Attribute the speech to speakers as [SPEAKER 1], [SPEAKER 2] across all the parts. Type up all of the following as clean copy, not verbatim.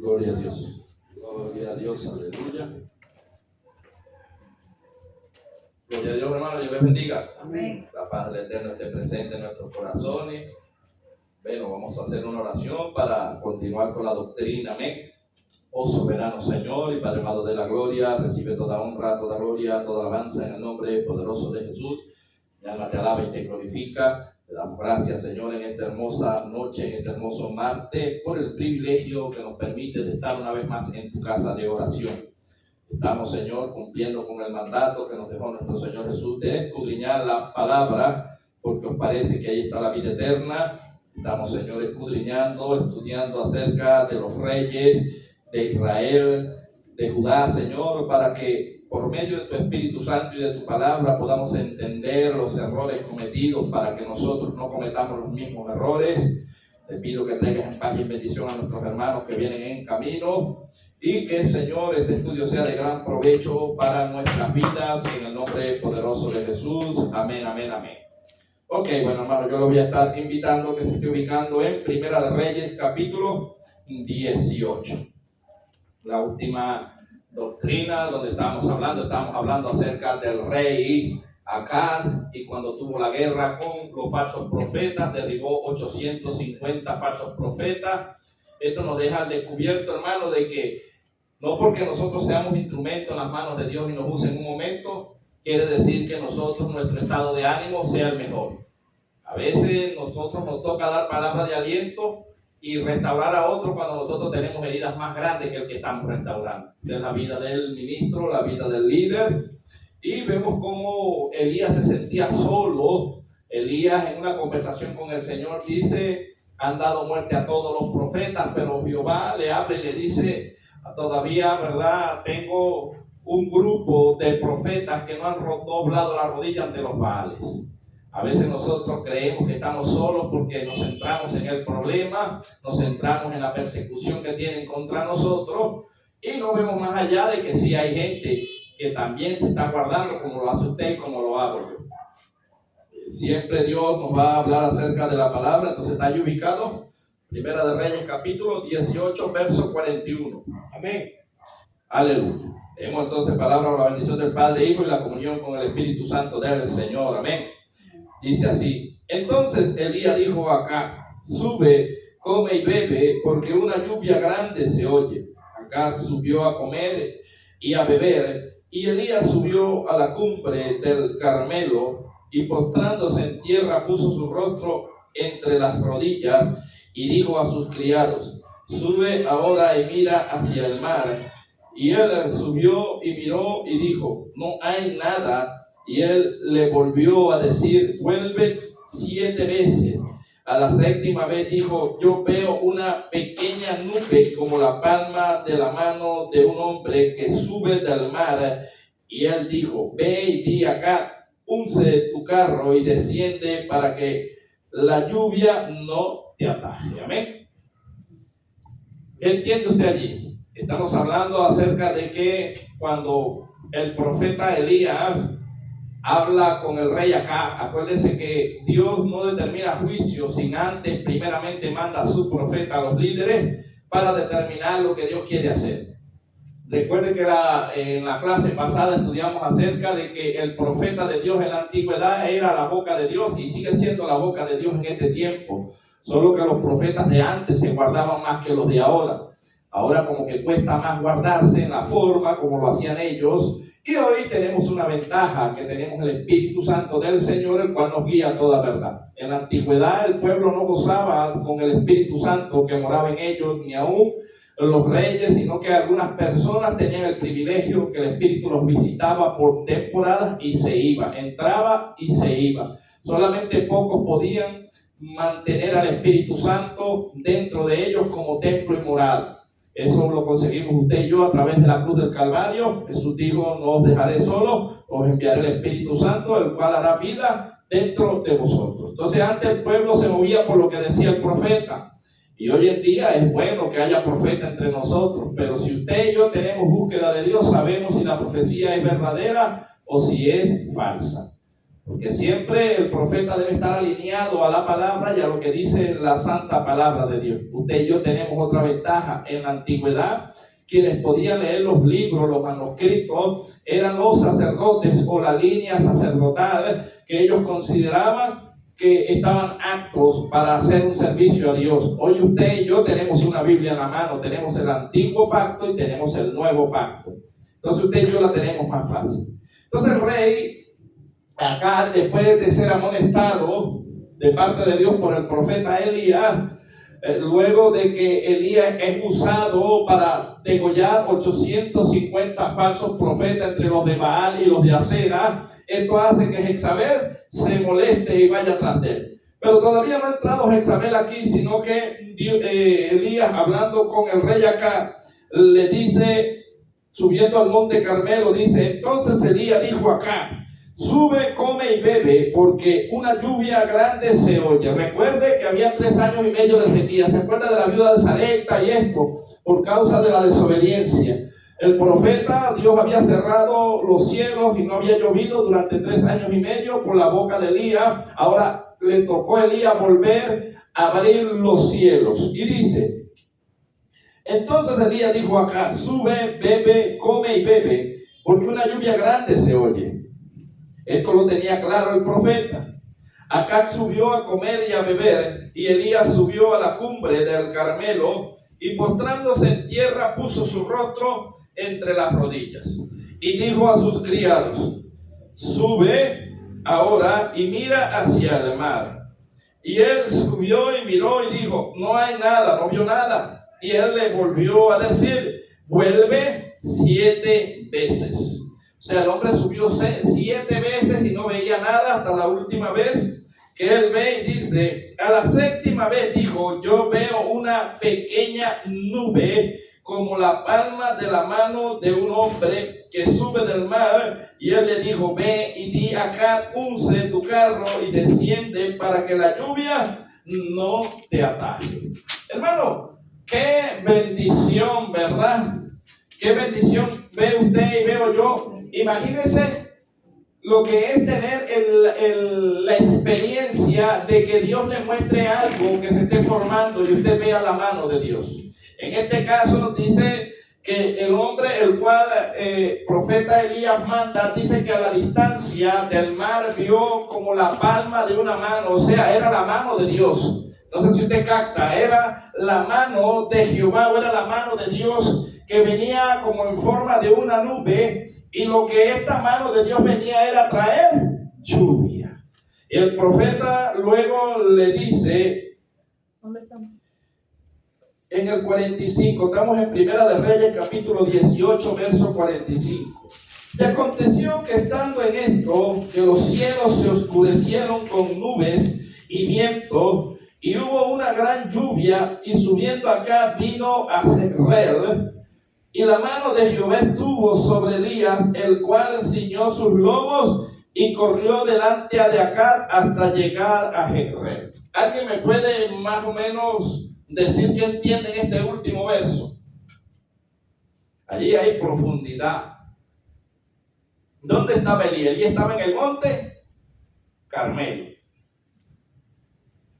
[SPEAKER 1] Gloria a Dios. Gloria a Dios, aleluya. Gloria a Dios, hermano, Dios les bendiga.
[SPEAKER 2] Amén.
[SPEAKER 1] La paz del Eterno esté presente en nuestros corazones. Bueno, vamos a hacer una oración para continuar con la doctrina. Amén. Oh soberano Señor y Padre amado de la gloria, recibe toda honra, toda gloria, toda alabanza en el nombre poderoso de Jesús. Mi alma te alaba y te glorifica. Te damos gracias, Señor, en esta hermosa noche, en este hermoso martes, por el privilegio que nos permite de estar una vez más en tu casa de oración. Estamos, Señor, cumpliendo con el mandato que nos dejó nuestro Señor Jesús de escudriñar la palabra, porque os parece que ahí está la vida eterna. Estamos, Señor, escudriñando, estudiando acerca de los reyes de Israel, de Judá, Señor, para que por medio de tu Espíritu Santo y de tu palabra podamos entender los errores cometidos, para que nosotros no cometamos los mismos errores. Te pido que traigas en paz y bendición a nuestros hermanos que vienen en camino, y que, Señor, este estudio sea de gran provecho para nuestras vidas, en el nombre poderoso de Jesús. Amén, amén, amén. Ok, bueno, hermano, yo lo voy a estar invitando que se esté ubicando en Primera de Reyes, capítulo 18. La última doctrina donde estábamos hablando acerca del rey Acab, y cuando tuvo la guerra con los falsos profetas, derribó 850 falsos profetas. Esto nos deja al descubierto, hermano, de que no porque nosotros seamos instrumentos en las manos de Dios y nos use en un momento, quiere decir que nosotros, nuestro estado de ánimo sea el mejor. A veces nosotros nos toca dar palabras de aliento y restaurar a otros cuando nosotros tenemos heridas más grandes que el que estamos restaurando. Esa es la vida del ministro, la vida del líder. Y vemos cómo Elías se sentía solo. Elías, en una conversación con el Señor, dice: han dado muerte a todos los profetas, pero Jehová le habla y le dice: todavía, ¿verdad? Tengo un grupo de profetas que no han doblado la rodilla ante los Baales. A veces nosotros creemos que estamos solos porque nos centramos en el problema, nos centramos en la persecución que tienen contra nosotros, y no vemos más allá de que sí hay gente que también se está guardando, como lo hace usted y como lo hago yo. Siempre Dios nos va a hablar acerca de la palabra. Entonces está ahí ubicado, Primera de Reyes, capítulo 18, verso 41. Amén. Aleluya. Tenemos entonces palabra por la bendición del Padre, Hijo y la comunión con el Espíritu Santo del Señor. Amén. Dice así: entonces Elías dijo a Acab: sube, come y bebe, porque una lluvia grande se oye. Acab subió a comer y a beber, y Elías subió a la cumbre del Carmelo, y postrándose en tierra puso su rostro entre las rodillas, y dijo a sus criados: sube ahora y mira hacia el mar. Y él subió y miró y dijo: no hay nada. Y él le volvió a decir: vuelve 7 veces. A la 7ª vez dijo: yo veo una pequeña nube como la palma de la mano de un hombre que sube del mar. Y él dijo: ve y di acá, unce tu carro y desciende para que la lluvia no te ataje. Amén. ¿Qué entiende usted allí? Estamos hablando acerca de que cuando el profeta Elías habla con el rey Acab, acuérdense que Dios no determina juicio sin antes primeramente manda a su profeta, a los líderes, para determinar lo que Dios quiere hacer. Recuerden que en la clase pasada estudiamos acerca de que el profeta de Dios en la antigüedad era la boca de Dios y sigue siendo la boca de Dios en este tiempo, solo que los profetas de antes se guardaban más que los de ahora. Ahora como que cuesta más guardarse en la forma como lo hacían ellos. Y hoy tenemos una ventaja, que tenemos el Espíritu Santo del Señor, el cual nos guía a toda verdad. En la antigüedad el pueblo no gozaba con el Espíritu Santo que moraba en ellos, ni aún los reyes, sino que algunas personas tenían el privilegio que el Espíritu los visitaba por temporadas y se iba, entraba y se iba. Solamente pocos podían mantener al Espíritu Santo dentro de ellos como templo y morada. Eso lo conseguimos usted y yo a través de la cruz del Calvario. Jesús dijo: no os dejaré solo, os enviaré el Espíritu Santo, el cual hará vida dentro de vosotros. Entonces antes el pueblo se movía por lo que decía el profeta, y hoy en día es bueno que haya profeta entre nosotros, pero si usted y yo tenemos búsqueda de Dios, sabemos si la profecía es verdadera o si es falsa. Porque siempre el profeta debe estar alineado a la palabra y a lo que dice la santa palabra de Dios. Usted y yo tenemos otra ventaja. En la antigüedad, quienes podían leer los libros, los manuscritos, eran los sacerdotes o la línea sacerdotal que ellos consideraban que estaban aptos para hacer un servicio a Dios. Hoy usted y yo tenemos una Biblia en la mano, tenemos el antiguo pacto y tenemos el nuevo pacto. Entonces usted y yo la tenemos más fácil. Entonces el rey, acá, después de ser amonestado de parte de Dios por el profeta Elías, luego de que Elías es usado para degollar 850 falsos profetas entre los de Baal y los de Acera, esto hace que Jezabel se moleste y vaya tras de él. Pero todavía no ha entrado Jezabel aquí, sino que Elías, hablando con el rey acá, le dice, subiendo al monte Carmelo, dice: entonces Elías dijo acá: sube, come y bebe, porque una lluvia grande se oye. Recuerde que había 3 años y medio de sequía. ¿Se acuerda de la viuda de Sarepta y esto? Por causa de la desobediencia. El profeta, Dios había cerrado los cielos y no había llovido durante 3 años y medio por la boca de Elías. Ahora le tocó a Elías volver a abrir los cielos. Y dice: entonces Elías dijo acá: sube, bebe, come y bebe, porque una lluvia grande se oye. Esto lo tenía claro el profeta. Acab subió a comer y a beber, y Elías subió a la cumbre del Carmelo, y postrándose en tierra puso su rostro entre las rodillas, y dijo a sus criados: sube ahora y mira hacia el mar. Y él subió y miró y dijo: no hay nada, no vio nada. Y él le volvió a decir: vuelve 7 veces. O sea, el hombre subió 7 veces y no veía nada hasta la última vez que él ve y dice: a la 7ª vez dijo: yo veo una pequeña nube como la palma de la mano de un hombre que sube del mar. Y él le dijo: ve y di acá, unce tu carro y desciende para que la lluvia no te ataje. Hermano, qué bendición, ¿verdad? Qué bendición ve usted y veo yo. Imagínense lo que es tener la experiencia de que Dios le muestre algo que se esté formando y usted vea la mano de Dios. En este caso dice que el hombre, el cual profeta Elías manda, dice que a la distancia del mar vio como la palma de una mano, o sea, era la mano de Dios. No sé si usted capta, era la mano de Jehová, o era la mano de Dios que venía como en forma de una nube, y lo que esta mano de Dios venía era traer lluvia. El profeta luego le dice, ¿dónde estamos? En el 45, estamos en Primera de Reyes, capítulo 18, verso 45. Y aconteció que estando en esto, que los cielos se oscurecieron con nubes y viento, y hubo una gran lluvia, y subiendo acá vino a Jezreel, y la mano de Jehová estuvo sobre Elías, el cual ciñó sus lomos y corrió delante de Acab hasta llegar a Jezreel. ¿Alguien me puede más o menos decir que entienden este último verso? Allí hay profundidad. ¿Dónde estaba Elías? Elías estaba en el monte Carmelo.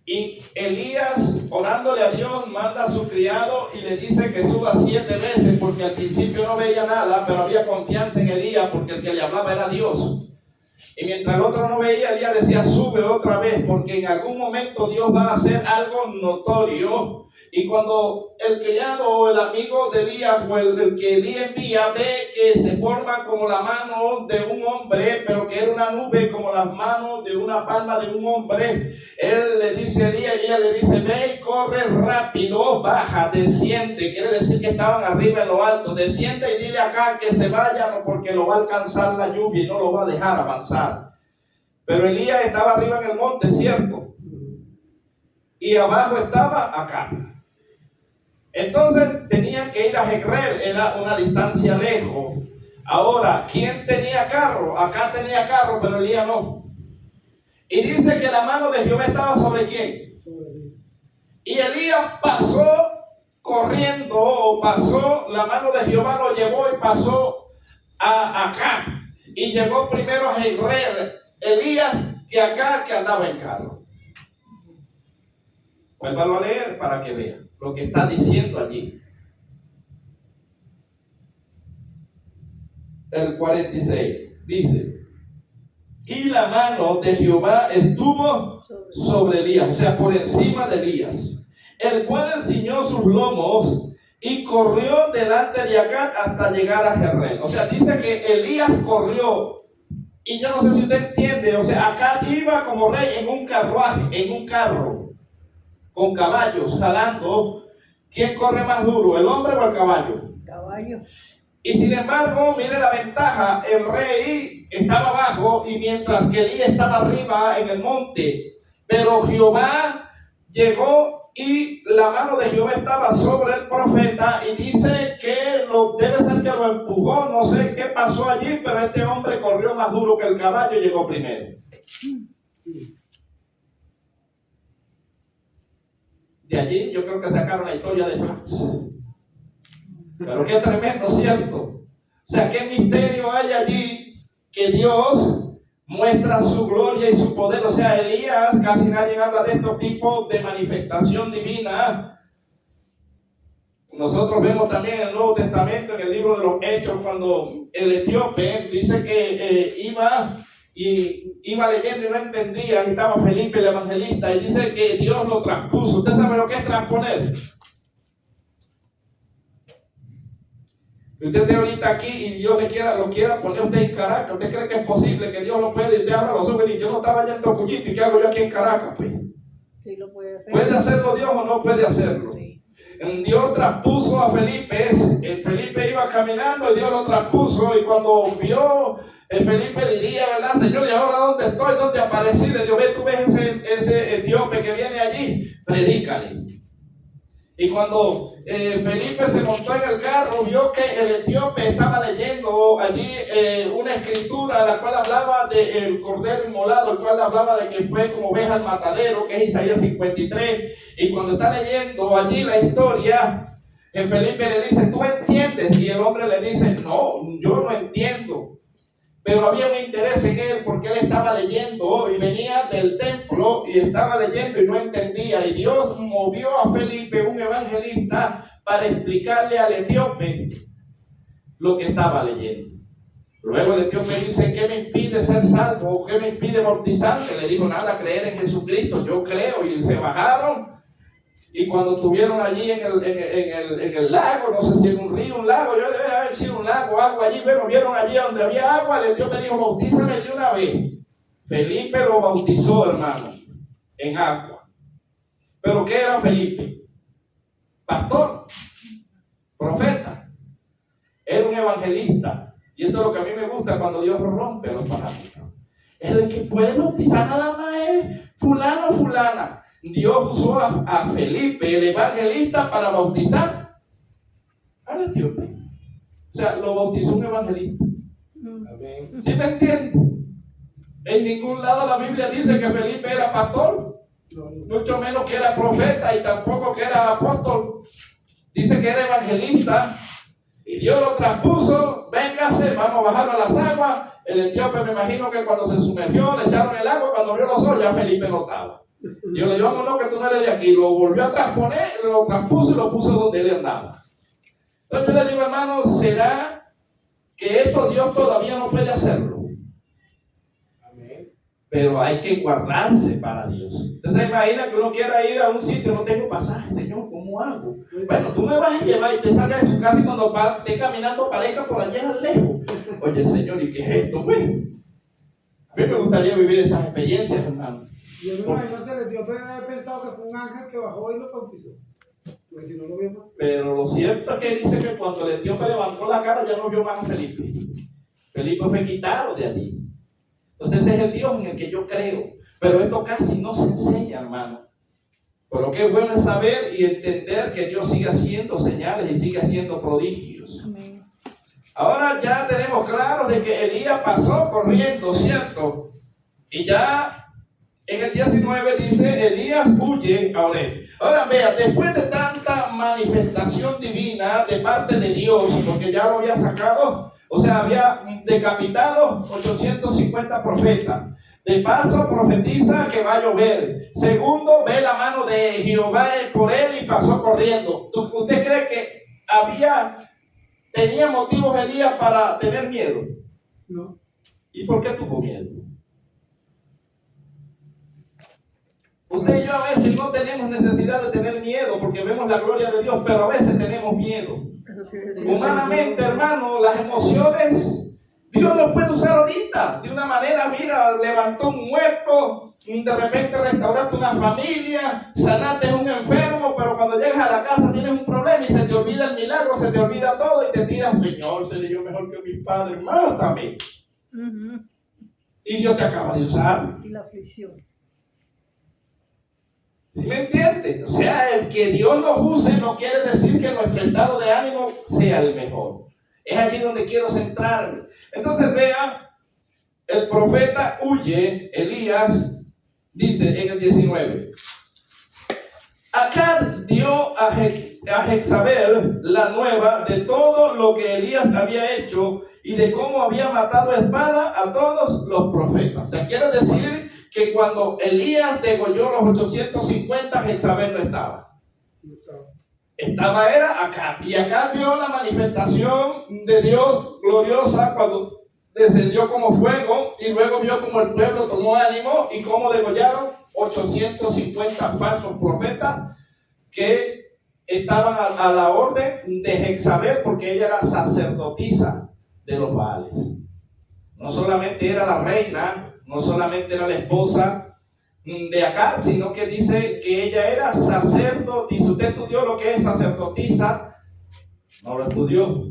[SPEAKER 1] Y Elías, orándole a Dios, manda a su criado y le dice que suba 7 veces, porque al principio no veía nada, pero había confianza en Elías, porque el que le hablaba era Dios. Y mientras el otro no veía, Elías decía: sube otra vez, porque en algún momento Dios va a hacer algo notorio. Y cuando el criado o el amigo de Elías o el que Elías envía ve que se forma como la mano de un hombre, pero que era una nube como las manos de una palma de un hombre, él le dice a Elías le dice: ve y corre rápido, baja, desciende. Quiere decir que estaban arriba en lo alto. Desciende y dile acá que se vaya, porque lo va a alcanzar la lluvia y no lo va a dejar avanzar. Pero Elías estaba arriba en el monte, ¿cierto? Y abajo estaba acá. Entonces tenían que ir a Jezreel, era una distancia lejos. Ahora, ¿quién tenía carro? Acá tenía carro, pero Elías no. Y dice que la mano de Jehová estaba sobre quién. Y Elías pasó corriendo, o pasó, la mano de Jehová lo llevó y pasó a Acab. Y llegó primero a Jezreel. Elías que acá que andaba en carro. Vuélvalo a leer para que vea lo que está diciendo allí. El 46 dice: y la mano de Jehová estuvo sobre Elías, o sea, por encima de Elías, el cual enciñó sus lomos y corrió delante de Acab hasta llegar a Jezreel. O sea, dice que Elías corrió, y yo no sé si usted entiende, o sea, Acab iba como rey en un carruaje, en un carro, con caballos, jalando. ¿Quién corre más duro, el hombre o el caballo?
[SPEAKER 2] Caballo.
[SPEAKER 1] Y sin embargo, mire la ventaja, el rey estaba abajo y mientras que Elías estaba arriba en el monte, pero Jehová llegó y la mano de Jehová estaba sobre el profeta y dice que debe ser que lo empujó, no sé qué pasó allí, pero este hombre corrió más duro que el caballo y llegó primero. De allí yo creo que sacaron la historia de Frax. Pero qué tremendo, ¿cierto? O sea, qué misterio hay allí que Dios muestra su gloria y su poder. O sea, Elías, casi nadie habla de estos tipos de manifestación divina. Nosotros vemos también en el Nuevo Testamento, en el libro de los Hechos, cuando el etíope dice que iba leyendo y no entendía, y estaba Felipe el evangelista, y dice que Dios lo transpuso. ¿Usted sabe lo que es transponer? Usted está ahorita aquí y Dios lo quiera poner a usted en Caracas. ¿Usted cree que es posible que Dios lo puede? Y usted abra los ojos y yo no estaba yendo a Cuyito, ¿y qué hago yo aquí en Caracas? Pues?
[SPEAKER 2] Sí, lo puede hacer.
[SPEAKER 1] ¿Puede hacerlo Dios o no puede hacerlo?
[SPEAKER 2] Sí.
[SPEAKER 1] Dios traspuso a Felipe. Felipe iba caminando y Dios lo traspuso. Y cuando vio, Felipe diría, ¿verdad, Señor? ¿Y ahora dónde estoy? ¿Dónde aparecí? Le dijo, ve, tú ves ese etíope que viene allí, predícale. Y cuando Felipe se montó en el carro, vio que el etíope estaba leyendo allí una escritura, la cual hablaba del cordero inmolado, el cual hablaba de que fue como oveja al matadero, que es Isaías 53. Y cuando está leyendo allí la historia, Felipe le dice, ¿tú entiendes? Y el hombre le dice, no, yo no entiendo. Pero había un interés en él porque él estaba leyendo y venía del templo y estaba leyendo y no entendía. Y Dios movió a Felipe, un evangelista, para explicarle al etíope lo que estaba leyendo. Luego el etíope dice, ¿qué me impide ser salvo? ¿Qué me impide bautizarme? Le dijo, nada, creer en Jesucristo, yo creo. Y se bajaron. Y cuando estuvieron allí en el lago, no sé si en un río, un lago, yo debe haber sido un lago, agua allí, bueno, vieron allí donde había agua, el Dios me dijo, bautízame de una vez. Felipe lo bautizó, hermano, en agua. ¿Pero qué era Felipe? Pastor, profeta, era un evangelista. Y esto es lo que a mí me gusta cuando Dios rompe los parámetros. El que puede bautizar nada más es fulano o fulana. Dios usó a Felipe, el evangelista, para bautizar al etíope. O sea, lo bautizó un evangelista. Amén. ¿Sí me entiende? En ningún lado la Biblia dice que Felipe era pastor, mucho menos que era profeta y tampoco que era apóstol. Dice que era evangelista y Dios lo transpuso. Véngase, vamos a bajarlo a las aguas. El etíope, me imagino que cuando se sumergió, le echaron el agua, cuando abrió los ojos ya Felipe no estaba. Dios le dijo, vámonos que tú no eres de aquí. Lo volvió a transponer, lo transpuso y lo puso donde él andaba. Entonces yo le digo, hermano, ¿será que esto Dios todavía no puede hacerlo? Amén. Pero hay que guardarse para Dios. Entonces imagina que uno quiera ir a un sitio, no tengo pasaje, Señor, ¿cómo hago? Bueno, tú me vas a llevar y te salgas de su casa y cuando esté caminando parezca por allá lejos. Oye, Señor, ¿y qué es esto, pues? A mí me gustaría vivir esas experiencias, hermano.
[SPEAKER 3] Yo me imagino que el etíope había pensado que fue un ángel que bajó y lo bautizó. Porque si no lo vio más.
[SPEAKER 1] Pero lo cierto es que dice que cuando el etíope levantó la cara ya no vio más a Felipe. Felipe fue quitado de allí. Entonces ese es el Dios en el que yo creo. Pero esto casi no se enseña, hermano. Pero qué bueno es saber y entender que Dios sigue haciendo señales y sigue haciendo prodigios. Amén. Ahora ya tenemos claro de que Elías pasó corriendo, ¿cierto? Y ya en el 19 dice, Elías huye a Oreb. Ahora vea, después de tanta manifestación divina de parte de Dios, porque ya lo había sacado, o sea, había decapitado 850 profetas, De paso, profetiza que va a llover. Segundo, ve la mano de Jehová por él y pasó corriendo. ¿Usted cree que tenía motivos Elías para tener miedo?
[SPEAKER 3] No.
[SPEAKER 1] ¿Y por qué tuvo miedo? Usted y yo a veces no tenemos necesidad de tener miedo porque vemos la gloria de Dios, pero a veces tenemos miedo. Humanamente, hermano, las emociones Dios los puede usar ahorita de una manera. Mira, levantó un muerto, de repente restauraste una familia, sanaste a un enfermo, pero cuando llegas a la casa tienes un problema y se te olvida el milagro, se te olvida todo y te tiras: Señor, seré yo mejor que mis padres, mátame. Y Dios te acaba de usar.
[SPEAKER 2] Y la aflicción.
[SPEAKER 1] ¿Sí me entiendes? O sea, el que Dios los use no quiere decir que nuestro estado de ánimo sea el mejor. Es allí donde quiero centrarme. Entonces vea, el profeta huye, Elías, dice en el 19. Acab dio a Jezabel la nueva de todo lo que Elías había hecho y de cómo había matado a espada a todos los profetas. O sea, quiere decir que cuando Elías degolló los 850, Jezabel no estaba. Era Acab. Y Acab vio la manifestación de Dios gloriosa cuando descendió como fuego, y luego vio como el pueblo tomó ánimo y cómo degollaron 850 falsos profetas que estaban a la orden de Jezabel, porque ella era sacerdotisa de los Baales. No solamente era la reina, no solamente era la esposa de Acab, sino que dice que ella era sacerdotisa. ¿Usted estudió lo que es sacerdotisa? No lo estudió.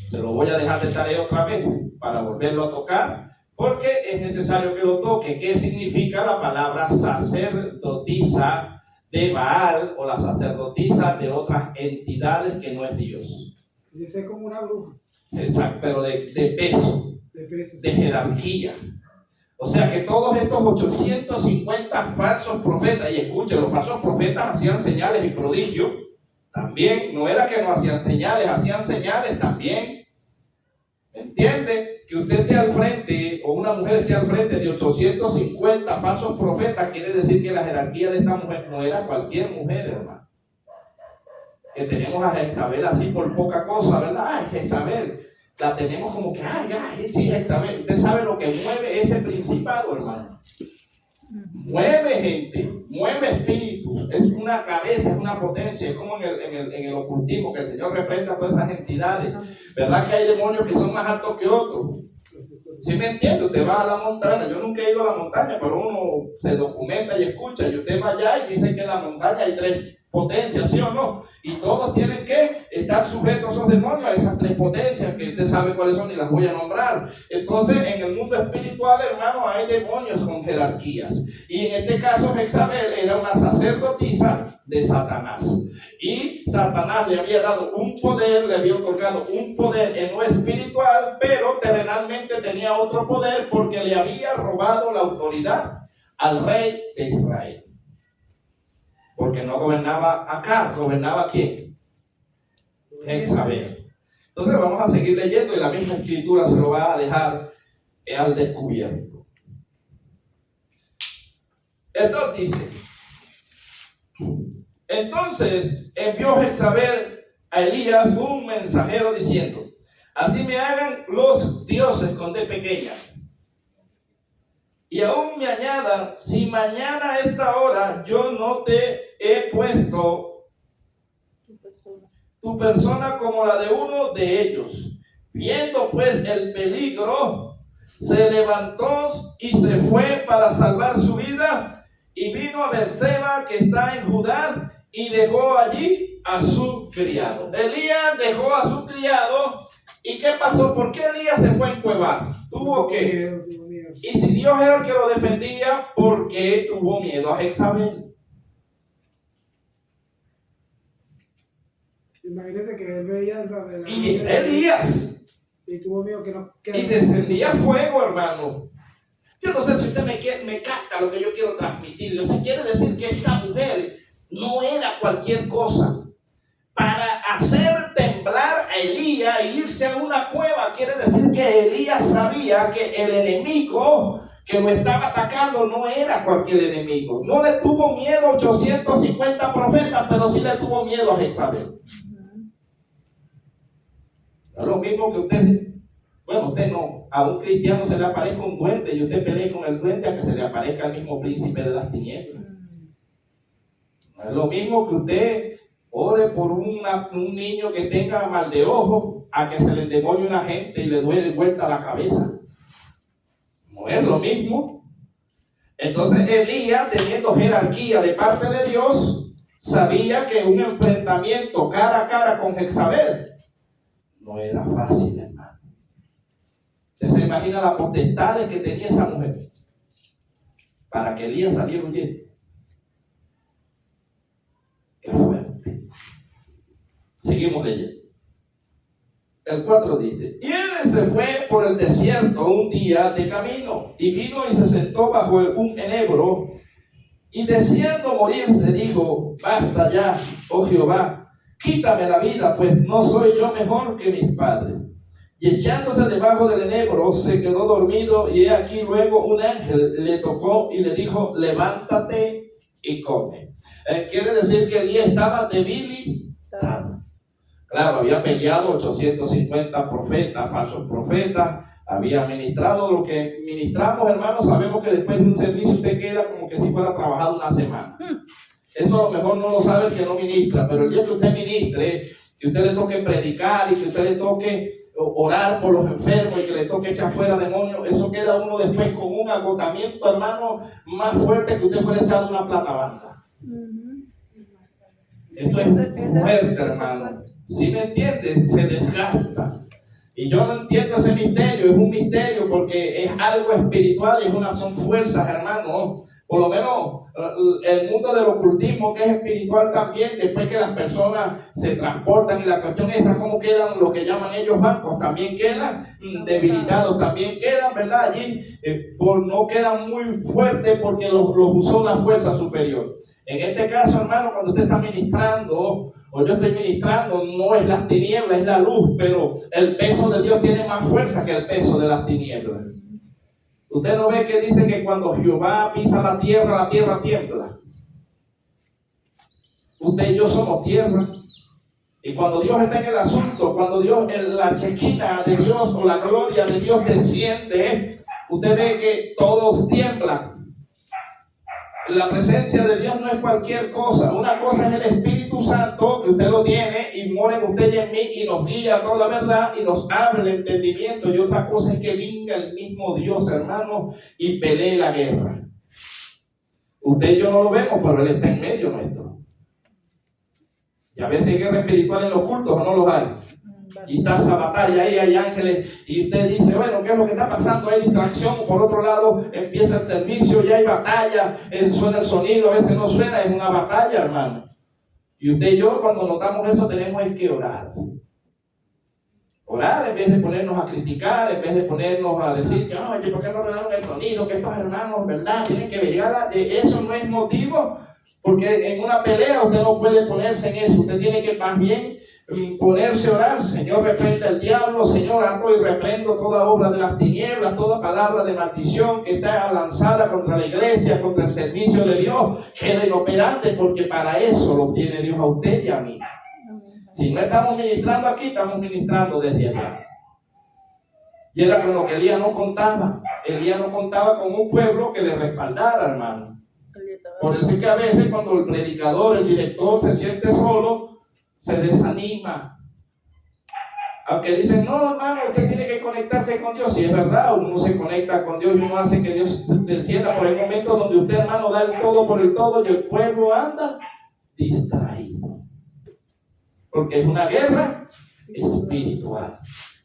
[SPEAKER 1] Se lo voy a dejar de tarea otra vez para volverlo a tocar, porque es necesario que lo toque. ¿Qué significa la palabra sacerdotisa de Baal o la sacerdotisa de otras entidades que no es Dios?
[SPEAKER 3] Dice como una bruja.
[SPEAKER 1] Exacto, pero de peso, de jerarquía. O sea que todos estos 850 falsos profetas, y escuchen, los falsos profetas hacían señales y prodigios también. No era que no hacían señales también. ¿Entiende? Que usted esté al frente, o una mujer esté al frente de 850 falsos profetas, quiere decir que la jerarquía de esta mujer no era cualquier mujer, hermano. Que tenemos a Jezabel así por poca cosa, ¿verdad? Ay, Jezabel. La tenemos como que, sí, Jezabel. Usted sabe lo que mueve ese principado, hermano. Mueve gente, mueve espíritus. Es una cabeza, es una potencia. Es como en el ocultismo, que el Señor reprenda a todas esas entidades. ¿Verdad que hay demonios que son más altos que otros? ¿Sí me entiende? Usted va a la montaña. Yo nunca he ido a la montaña, pero uno se documenta y escucha. Y usted va allá y dice que en la montaña hay 3 potencias, ¿sí o no? Y todos tienen que estar sujetos a esos demonios, a esas 3 potencias que usted sabe cuáles son y las voy a nombrar. Entonces, en el mundo espiritual, hermano, hay demonios con jerarquías. Y en este caso, Jezabel era una sacerdotisa de Satanás. Y Satanás le había dado un poder, le había otorgado un poder en lo espiritual, pero terrenalmente tenía otro poder porque le había robado la autoridad al rey de Israel. Porque no gobernaba acá, gobernaba ¿quién? Jezabel. Entonces vamos a seguir leyendo y la misma escritura se lo va a dejar al descubierto. Entonces dice: entonces envió Jezabel a Elías un mensajero diciendo: así me hagan los dioses con D pequeña. Y aún me añadan, si mañana a esta hora yo no te he puesto tu persona como la de uno de ellos. Viendo pues el peligro, se levantó y se fue para salvar su vida, y vino a Beerseba, que está en Judá, y dejó allí a su criado. Elías dejó a su criado. ¿Y qué pasó? ¿Por qué Elías se fue a encuevar? ¿Tuvo qué? Y si Dios era el que lo defendía, ¿por qué tuvo miedo a Jezabel?
[SPEAKER 3] Imagínese que él veía
[SPEAKER 1] Y Elías.
[SPEAKER 3] Y tuvo miedo que no.
[SPEAKER 1] Y descendía fuego, hermano. Yo no sé si usted me capta lo que yo quiero transmitir. O sea, quiere decir que esta mujer no era cualquier cosa. Para hacer temblar a Elías e irse a una cueva, quiere decir que Elías sabía que el enemigo que lo estaba atacando no era cualquier enemigo. No le tuvo miedo a 850 profetas, pero sí le tuvo miedo a Jezabel. No es lo mismo que usted, bueno, usted no, a un cristiano se le aparezca un duende y usted pelee con el duende a que se le aparezca el mismo príncipe de las tinieblas. No es lo mismo que usted ore por un niño que tenga mal de ojo a que se le endemonie una gente y le duele vuelta la cabeza. No es lo mismo. Entonces Elías, teniendo jerarquía de parte de Dios, sabía que un enfrentamiento cara a cara con Jezabel no era fácil, hermano. ¿Usted se imagina las potestades que tenía esa mujer para que Elías saliera huyendo? Qué fuerte. Seguimos leyendo. El 4 dice: y él se fue por el desierto un día de camino, y vino y se sentó bajo un enebro, y deseando morirse dijo: basta ya, oh Jehová, quítame la vida, pues no soy yo mejor que mis padres. Y echándose debajo del enebro se quedó dormido, y he aquí luego un ángel le tocó y le dijo: levántate y come. Quiere decir que Elías estaba debilitado. Claro, había peleado 850 profetas, falsos profetas, había ministrado lo que ministramos, hermanos. Sabemos que después de un servicio usted queda como que si fuera trabajado una semana. Eso a lo mejor no lo sabe el que no ministra, pero el día que usted ministre, que usted le toque predicar y que usted le toque orar por los enfermos y que le toque echar fuera demonios, eso queda uno después con un agotamiento, hermano, más fuerte que usted fuera echado una plata banda. Esto es fuerte, hermano. ¿Sí me entiendes? Se desgasta. Y yo no entiendo ese misterio. Es un misterio porque es algo espiritual y son fuerzas, hermano. Por lo menos el mundo del ocultismo, que es espiritual también, después que las personas se transportan y la cuestión es esa, cómo quedan lo que llaman ellos bancos, también quedan debilitados, también quedan, ¿verdad? Allí no quedan muy fuertes porque los usó una fuerza superior. En este caso, hermano, cuando usted está ministrando, o yo estoy ministrando, no es las tinieblas, es la luz, pero el peso de Dios tiene más fuerza que el peso de las tinieblas. Usted no ve que dice que cuando Jehová pisa la tierra tiembla. Usted y yo somos tierra. Y cuando Dios está en el asunto, cuando Dios, en la chequina de Dios o la gloria de Dios desciende, usted ve que todos tiemblan. La presencia de Dios no es cualquier cosa. Una cosa es el Espíritu Santo, que usted lo tiene y mora en usted y en mí y nos guía a toda la verdad y nos abre el entendimiento. Y otra cosa es que venga el mismo Dios, hermano, y pelee la guerra. Usted y yo no lo vemos, pero Él está en medio nuestro. Y a veces hay guerra espiritual en los cultos, ¿o no los hay? Y está esa batalla ahí, hay ángeles, y usted dice, bueno, ¿qué es lo que está pasando? Hay distracción. Por otro lado, empieza el servicio, ya hay batalla, suena el sonido, a veces no suena, es una batalla, hermano. Y usted y yo, cuando notamos eso, tenemos que orar. Orar en vez de ponernos a criticar, en vez de ponernos a decir que, oye, ¿por qué no arreglaron el sonido? Que estos hermanos, ¿verdad? Tienen que llegar. Eso no es motivo, porque en una pelea usted no puede ponerse en eso. Usted tiene que más bien ponerse a orar. Señor, reprenda al diablo. Señor, hago y reprendo toda obra de las tinieblas, toda palabra de maldición que está lanzada contra la iglesia, contra el servicio de Dios, quede inoperante, porque para eso lo tiene Dios a usted y a mí. Si no estamos ministrando aquí, estamos ministrando desde allá. Y era con lo que Elías no contaba. Elías no contaba con un pueblo que le respaldara, hermano. Por eso es que a veces cuando el predicador, el director se siente solo, se desanima. Aunque dicen, no, hermano, usted tiene que conectarse con Dios. Si es verdad, uno se conecta con Dios y uno hace que Dios descienda por el momento donde usted, hermano, da el todo por el todo y el pueblo anda distraído. Porque es una guerra espiritual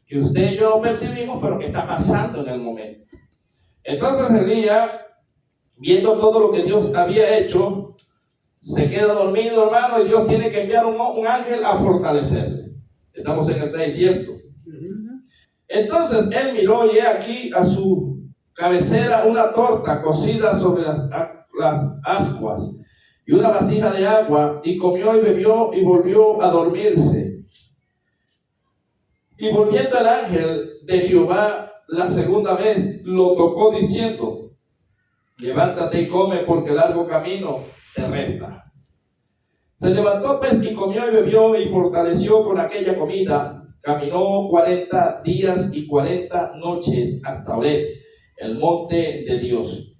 [SPEAKER 1] que usted y yo no percibimos, pero que está pasando en el momento. Entonces Elías, viendo todo lo que Dios había hecho, se queda dormido, hermano, y Dios tiene que enviar un ángel a fortalecerle. Estamos en el 6, ¿cierto? Entonces él miró y he aquí a su cabecera una torta cocida sobre las ascuas y una vasija de agua, y comió y bebió y volvió a dormirse. Y volviendo el ángel de Jehová la segunda vez, lo tocó diciendo, Levántate y come, porque largo camino te resta. Se levantó pues y comió y bebió y fortaleció con aquella comida. Caminó 40 días y 40 noches hasta Horeb, el monte de Dios.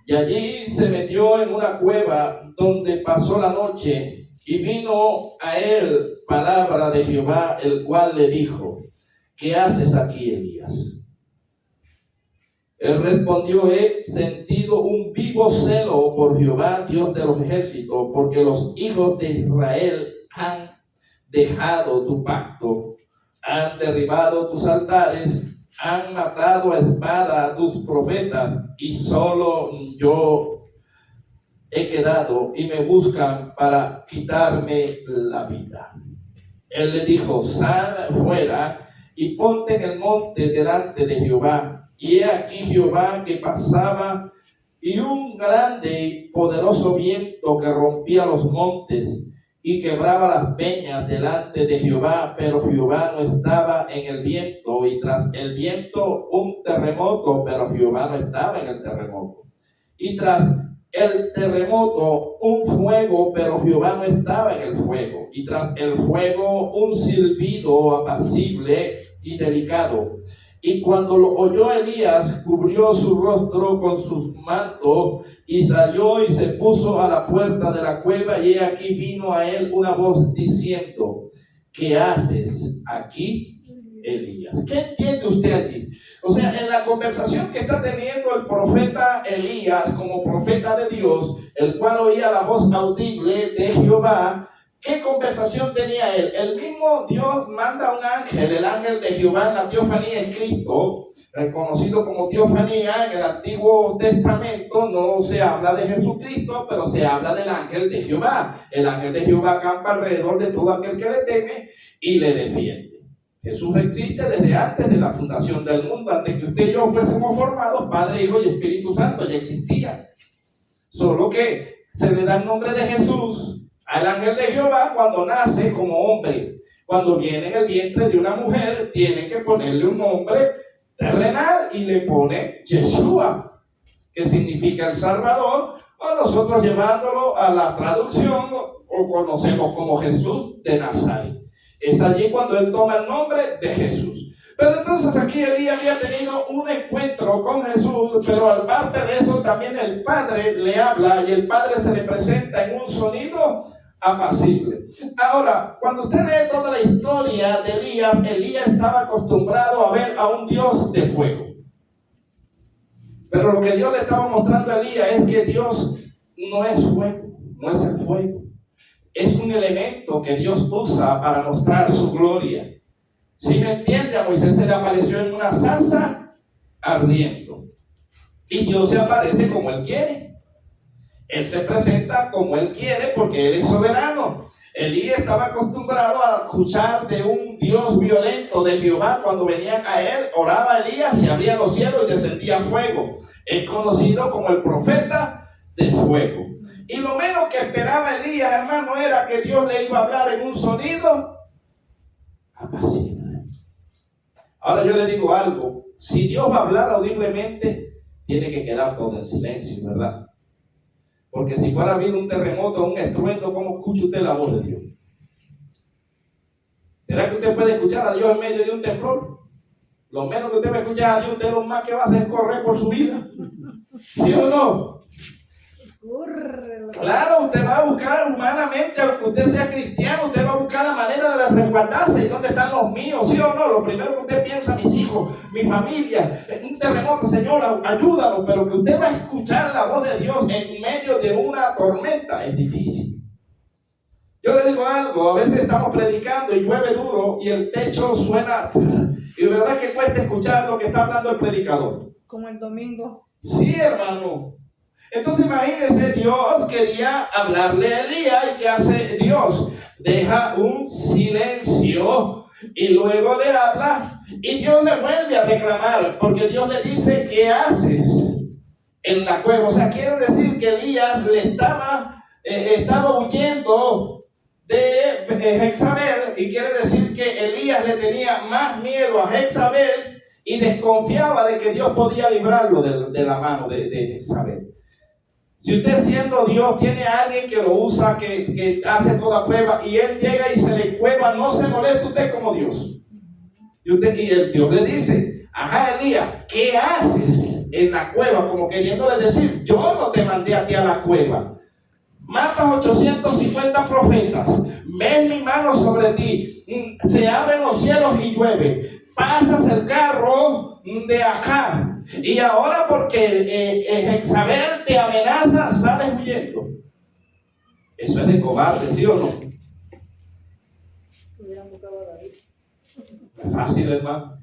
[SPEAKER 1] Y allí se metió en una cueva donde pasó la noche, y vino a él palabra de Jehová, el cual le dijo: ¿qué haces aquí, Elías? Él respondió: he sentido un vivo celo por Jehová, Dios de los ejércitos, porque los hijos de Israel han dejado tu pacto, han derribado tus altares, han matado a espada a tus profetas, y solo yo he quedado, y me buscan para quitarme la vida. Él le dijo: sal fuera y ponte en el monte delante de Jehová. Y he aquí Jehová que pasaba, y un grande y poderoso viento que rompía los montes y quebraba las peñas delante de Jehová, pero Jehová no estaba en el viento, y tras el viento un terremoto, pero Jehová no estaba en el terremoto, y tras el terremoto un fuego, pero Jehová no estaba en el fuego, y tras el fuego un silbido apacible y delicado. Y cuando lo oyó Elías, cubrió su rostro con sus mantos y salió y se puso a la puerta de la cueva. Y aquí vino a él una voz diciendo: ¿qué haces aquí, Elías? ¿Qué entiende usted allí? O sea, en la conversación que está teniendo el profeta Elías como profeta de Dios, el cual oía la voz audible de Jehová, ¿qué conversación tenía él? El mismo Dios manda a un ángel, el ángel de Jehová, en la teofanía en Cristo, reconocido como teofanía en el Antiguo Testamento. No se habla de Jesucristo, pero se habla del ángel de Jehová. El ángel de Jehová acampa alrededor de todo aquel que le teme y le defiende. Jesús existe desde antes de la fundación del mundo. Antes que usted y yo fuésemos formados, Padre, Hijo y Espíritu Santo ya existían. Solo que se le da el nombre de Jesús al ángel de Jehová cuando nace como hombre. Cuando viene en el vientre de una mujer, tiene que ponerle un nombre terrenal y le pone Yeshua, que significa el Salvador, o nosotros llevándolo a la traducción o conocemos como Jesús de Nazaret. Es allí cuando él toma el nombre de Jesús. Pero entonces aquí Elías había tenido un encuentro con Jesús, pero al parte de eso también el Padre le habla, y el Padre se le presenta en un sonido apacible. Ahora, cuando usted lee toda la historia de Elías, Elías estaba acostumbrado a ver a un Dios de fuego. Pero lo que Dios le estaba mostrando a Elías es que Dios no es fuego, no es el fuego. Es un elemento que Dios usa para mostrar su gloria. Si me entiende, a Moisés se le apareció en una zarza ardiendo. Y Dios se aparece como Él quiere. Él se presenta como Él quiere porque Él es soberano. Elías estaba acostumbrado a escuchar de un Dios violento, de Jehová. Cuando venía a caer, oraba Elías, se abrían los cielos y descendía fuego. Es conocido como el profeta de fuego. Y lo menos que esperaba Elías, hermano, era que Dios le iba a hablar en un sonido apacible. Ahora yo le digo algo: si Dios va a hablar audiblemente, tiene que quedar todo en silencio, ¿verdad? Porque si fuera habido un terremoto, un estruendo, ¿cómo escucha usted la voz de Dios? ¿Será que usted puede escuchar a Dios en medio de un temblor? Lo menos que usted va a escuchar a Dios, usted lo más que va a hacer es correr por su vida. ¿Sí o no? Claro, usted va a buscar humanamente, aunque usted sea cristiano, usted va a buscar la manera de resguardarse. ¿Y dónde están los míos? ¿Sí o no? Lo primero que usted piensa: mis hijos, mi familia, un terremoto, Señor, ayúdalo. Pero que usted va a escuchar la voz de Dios en medio de una tormenta es difícil. Yo le digo algo: a veces estamos predicando y llueve duro y el techo suena, y de verdad que cuesta escuchar lo que está hablando el predicador.
[SPEAKER 2] Como el domingo.
[SPEAKER 1] Sí, hermano. Entonces imagínense, Dios quería hablarle a Elías. ¿Y qué hace Dios? Deja un silencio y luego le habla, y Dios le vuelve a reclamar, porque Dios le dice: ¿qué haces en la cueva? O sea, quiere decir que Elías le estaba huyendo de Jezabel, y quiere decir que Elías le tenía más miedo a Jezabel y desconfiaba de que Dios podía librarlo de la mano de Jezabel. Si usted siendo Dios tiene a alguien que lo usa, que hace toda prueba, y él llega y se le cueva, no se molesta usted como Dios. Y el Dios le dice, ajá, Elías, ¿qué haces en la cueva? Como queriéndole decir, yo no te mandé a ti a la cueva. Matas 850 profetas, ven mi mano sobre ti, se abren los cielos y llueve, pasas el carro de acá, y ahora porque Jezabel te amenaza, sales huyendo. Eso es de cobarde, ¿sí o no? Es fácil, hermano.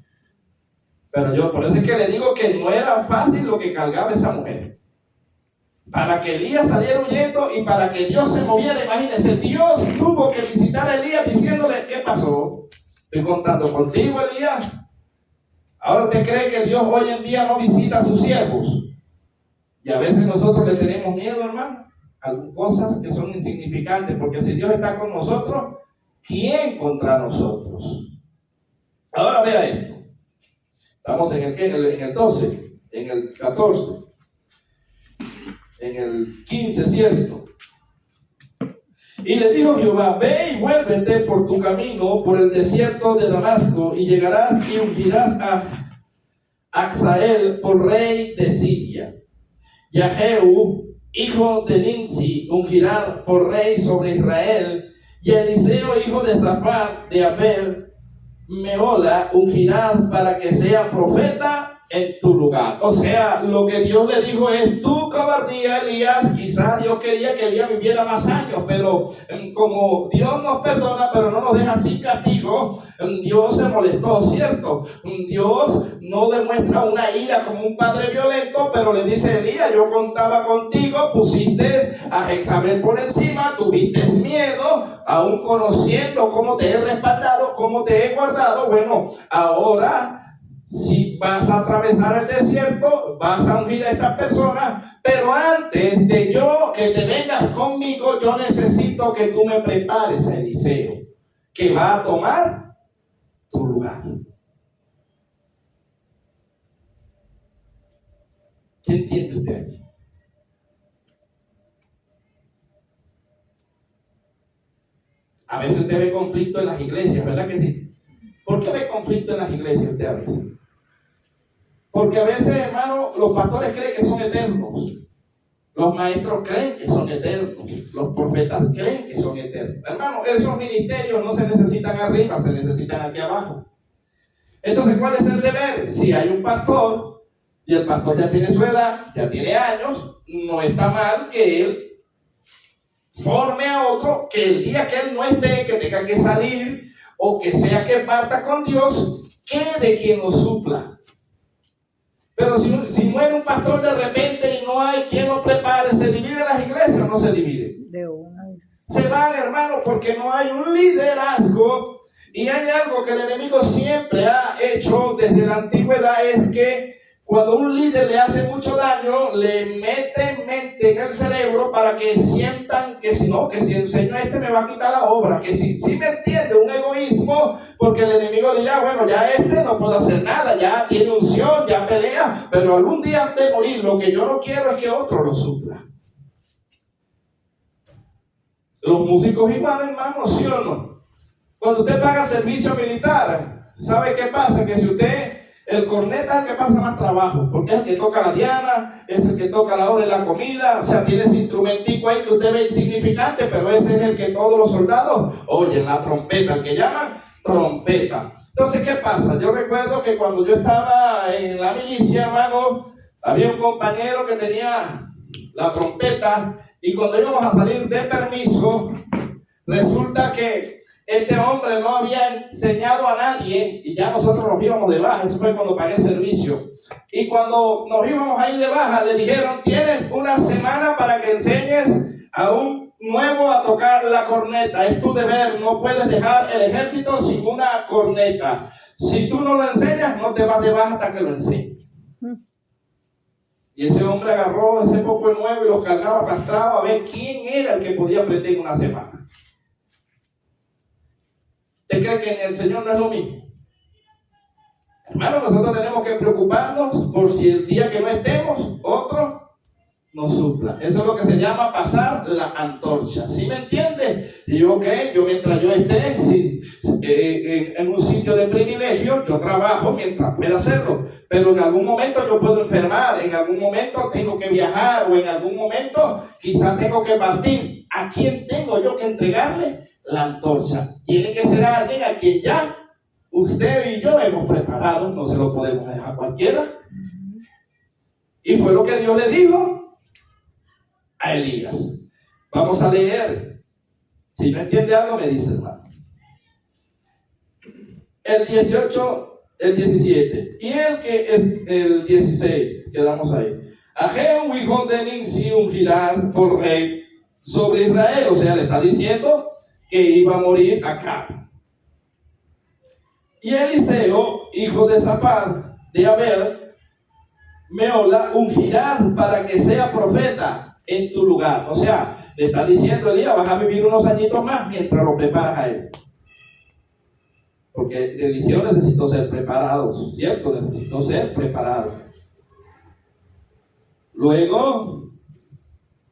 [SPEAKER 1] Pero yo por eso es que le digo que no era fácil lo que cargaba esa mujer. Para que Elías saliera huyendo y para que Dios se moviera, imagínense, Dios tuvo que visitar a Elías diciéndole, ¿qué pasó? Estoy contando contigo, Elías. Ahora usted cree que Dios hoy en día no visita a sus siervos. Y a veces nosotros le tenemos miedo, hermano, a cosas que son insignificantes, porque si Dios está con nosotros, ¿quién contra nosotros? Ahora vea esto. Estamos en el 12, en el 14, en el 15, ¿cierto? Y le dijo Jehová, ve y vuélvete por tu camino por el desierto de Damasco, y llegarás y ungirás a Hazael por rey de Siria. Y a Jehú, hijo de Nimsi, ungirá por rey sobre Israel. Y a Eliseo, hijo de Safat, de Abel Mehola, ungirás para que sea profeta en tu lugar. O sea, lo que Dios le dijo es, tu cobardía, Elías. Quizás Dios quería que Elías viviera más años, pero como Dios nos perdona, pero no nos deja sin castigo, Dios se molestó, ¿cierto? Dios no demuestra una ira como un padre violento, pero le dice, Elías, yo contaba contigo, pusiste a Jezabel por encima, tuviste miedo, aún conociendo cómo te he respaldado, cómo te he guardado. Bueno, ahora si vas a atravesar el desierto, vas a ungir a estas personas, pero antes de yo que te vengas conmigo, yo necesito que tú me prepares a Eliseo, que va a tomar tu lugar. ¿Qué entiende usted allí? A veces usted ve conflicto en las iglesias, ¿verdad que sí? ¿Por qué ve conflicto en las iglesias usted a veces? Porque a veces, hermano, los pastores creen que son eternos. Los maestros creen que son eternos. Los profetas creen que son eternos. Hermano, esos ministerios no se necesitan arriba, se necesitan aquí abajo. Entonces, ¿cuál es el deber? Si hay un pastor y el pastor ya tiene su edad, ya tiene años, no está mal que él forme a otro, que el día que él no esté, que tenga que salir, o que sea que parta con Dios, quede quien lo supla. Pero si muere un pastor de repente y no hay quien lo prepare, ¿se dividen las iglesias o no se dividen?
[SPEAKER 2] De una.
[SPEAKER 1] Se van, hermano, porque no hay un liderazgo. Y hay algo que el enemigo siempre ha hecho desde la antigüedad, es que cuando un líder le hace mucho daño, le mete mente en el cerebro para que sientan que si no, que si enseño a este me va a quitar la obra, que si me entiende, un egoísmo, porque el enemigo dirá, bueno, ya este no puede hacer nada, ya tiene unción, ya pelea, pero algún día antes de morir, lo que yo no quiero es que otro lo supla. Los músicos igual, hermano, ¿sí o no? Cuando usted paga servicio militar, ¿sabe qué pasa? Que si usted, el corneta es el que pasa más trabajo, porque es el que toca la diana, es el que toca la hora de la comida, o sea, tiene ese instrumentico ahí que usted ve insignificante, pero ese es el que todos los soldados oyen, la trompeta, el que llaman trompeta. Entonces, ¿qué pasa? Yo recuerdo que cuando yo estaba en la milicia, hermano, había un compañero que tenía la trompeta, y cuando íbamos a salir de permiso, resulta que este hombre no había enseñado a nadie y ya nosotros nos íbamos de baja. Eso fue cuando pagué servicio. Y cuando nos íbamos a ir de baja, le dijeron, tienes una semana para que enseñes a un nuevo a tocar la corneta. Es tu deber, no puedes dejar el ejército sin una corneta. Si tú no lo enseñas, no te vas de baja hasta que lo enseñes. Y ese hombre agarró ese poco de nuevo y los cargaba, arrastraba a ver quién era el que podía aprender en una semana. ¿Usted cree que en el Señor no es lo mismo? Hermano, nosotros tenemos que preocuparnos por si el día que no estemos, otro no supla. Eso es lo que se llama pasar la antorcha. ¿Sí me entiendes? Y yo, ok, yo mientras yo esté en un sitio de privilegio, yo trabajo mientras pueda hacerlo. Pero en algún momento yo puedo enfermar, en algún momento tengo que viajar o en algún momento quizás tengo que partir. ¿A quién tengo yo que entregarle la antorcha? Tiene que ser alguien a quien ya usted y yo hemos preparado, no se lo podemos dejar a cualquiera. Y fue lo que Dios le dijo a Elías. Vamos a leer. Si no entiende algo, me dice, hermano. El 18, el 17. Y el 16, quedamos ahí. A Jehú, hijo de Nimsi, ungirás por rey sobre Israel. O sea, le está diciendo que iba a morir acá. Y Eliseo, hijo de Safat, de Abel, Meola, ungirás para que sea profeta en tu lugar. O sea, le está diciendo Elías, vas a vivir unos añitos más mientras lo preparas a él. Porque Eliseo necesitó ser preparado, ¿cierto? Necesitó ser preparado. Luego,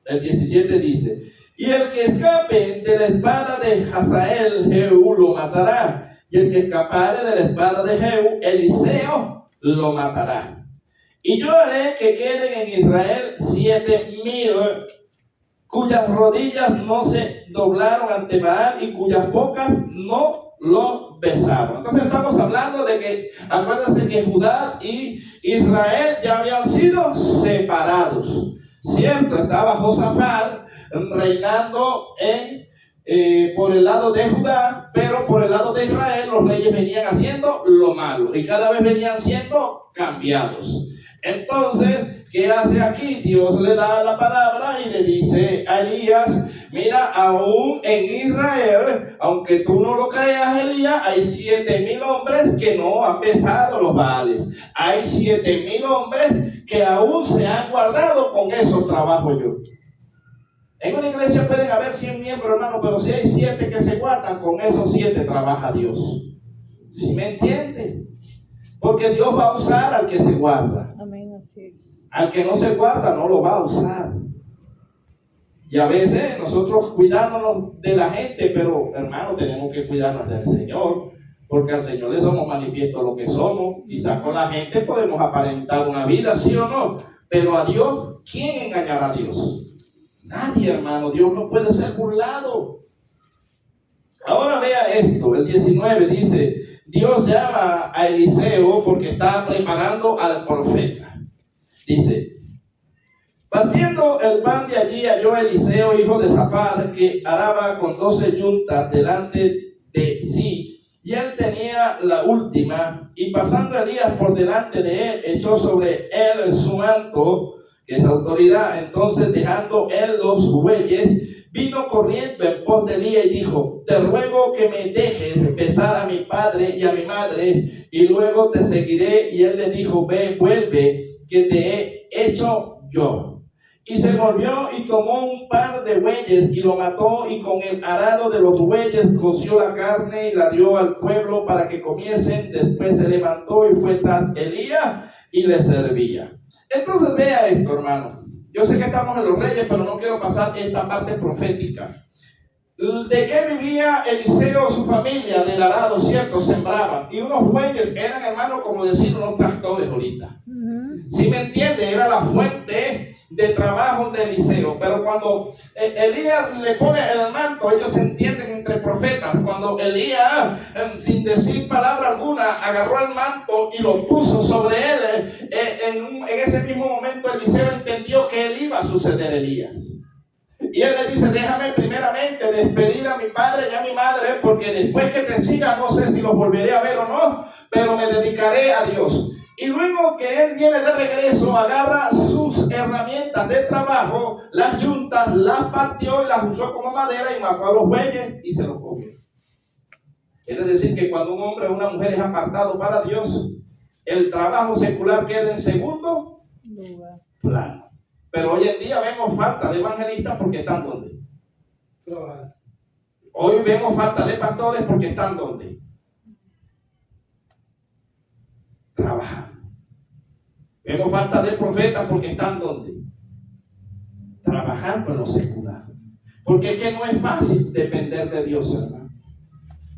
[SPEAKER 1] el 17 dice, y el que escape de la espada de Hazael, Jehú lo matará. Y el que escapare de la espada de Jehú, Eliseo lo matará. Y yo haré que queden en Israel 7,000 cuyas rodillas no se doblaron ante Baal y cuyas bocas no lo besaron. Entonces estamos hablando de que, acuérdense que Judá y Israel ya habían sido separados, ¿cierto? Estaba Josafat reinando por el lado de Judá, pero por el lado de Israel los reyes venían haciendo lo malo y cada vez venían siendo cambiados. Entonces, ¿qué hace aquí? Dios le da la palabra y le dice a Elías, mira, aún en Israel, aunque tú no lo creas, Elías, hay 7,000 hombres que no han besado los Baales. Hay 7,000 hombres que aún se han guardado con esos trabajos yo. En una iglesia pueden haber 100 miembros, hermano, pero si hay 7 que se guardan, con esos 7 trabaja Dios. ¿Sí me entiende? Porque Dios va a usar al que se guarda.
[SPEAKER 2] Amén, así es.
[SPEAKER 1] Al que no se guarda no lo va a usar. Y a veces nosotros cuidándonos de la gente, pero hermano, tenemos que cuidarnos del Señor, porque al Señor le somos manifiesto lo que somos. Quizás con la gente podemos aparentar una vida, sí o no, pero a Dios, ¿quién engañará a Dios? Nadie, hermano. Dios no puede ser burlado. Ahora vea esto, el 19 dice, Dios llama a Eliseo porque está preparando al profeta. Dice, partiendo el pan de allí, halló Eliseo, hijo de Safat, que araba con 12 yuntas delante de sí, y él tenía la última, y pasando Elías por delante de él, echó sobre él su manto, que es autoridad. Entonces, dejando él los bueyes, vino corriendo en pos de Elías y dijo, te ruego que me dejes besar a mi padre y a mi madre, y luego te seguiré. Y él le dijo, ve, vuelve, que te he hecho yo. Y se volvió y tomó un par de bueyes y lo mató, y con el arado de los bueyes coció la carne y la dio al pueblo para que comiesen. Después se levantó y fue tras Elías y le servía. Entonces vea esto, hermano. Yo sé que estamos en los reyes, pero no quiero pasar esta parte profética. ¿De qué vivía Eliseo o su familia? Del arado, ¿cierto? Sembraban. Y unos bueyes eran, hermano, como decir unos tractores ahorita. ¿Sí me entiende? Era la fuente de trabajo de Eliseo. Pero cuando Elías le pone el manto, ellos se entienden entre profetas. Cuando Elías, sin decir palabra alguna, agarró el manto y lo puso sobre él, en ese mismo momento Eliseo entendió que él iba a suceder Elías. Y él le dice, déjame primeramente despedir a mi padre y a mi madre, porque después que te siga no sé si los volveré a ver o no, pero me dedicaré a Dios. Y luego que él viene de regreso, agarra sus herramientas de trabajo, las yuntas, las partió y las usó como madera y mató a los bueyes y se los comió. Quiere decir que cuando un hombre o una mujer es apartado para Dios, el trabajo secular queda en segundo plano. Pero hoy en día vemos falta de evangelistas porque están donde. Hoy vemos falta de pastores porque están donde. Trabajando. Vemos falta de profetas porque están donde. trabajando en lo secular. Porque es que no es fácil depender de Dios, hermano.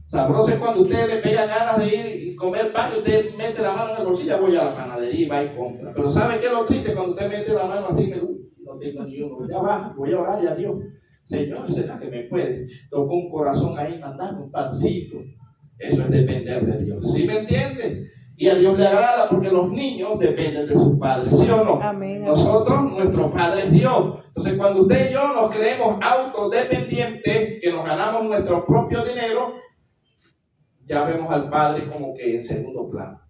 [SPEAKER 1] Sabroso es cuando usted le pega ganas de ir y comer pan y usted mete la mano en el bolsillo, voy a la panadería y va y compra. Pero ¿sabe qué es lo triste? Cuando usted mete la mano así, que no tengo ni uno, ya va, voy a orarle a Dios. Señor, ¿será que me puede? Tocó un corazón ahí, mandarme un pancito. Eso es depender de Dios. ¿Sí me entiende? Y a Dios le agrada porque los niños dependen de sus padres, ¿sí o no?
[SPEAKER 2] Amén.
[SPEAKER 1] Nosotros, nuestro Padre es Dios. Entonces, cuando usted y yo nos creemos autodependientes, que nos ganamos nuestro propio dinero, ya vemos al Padre como que en segundo plano.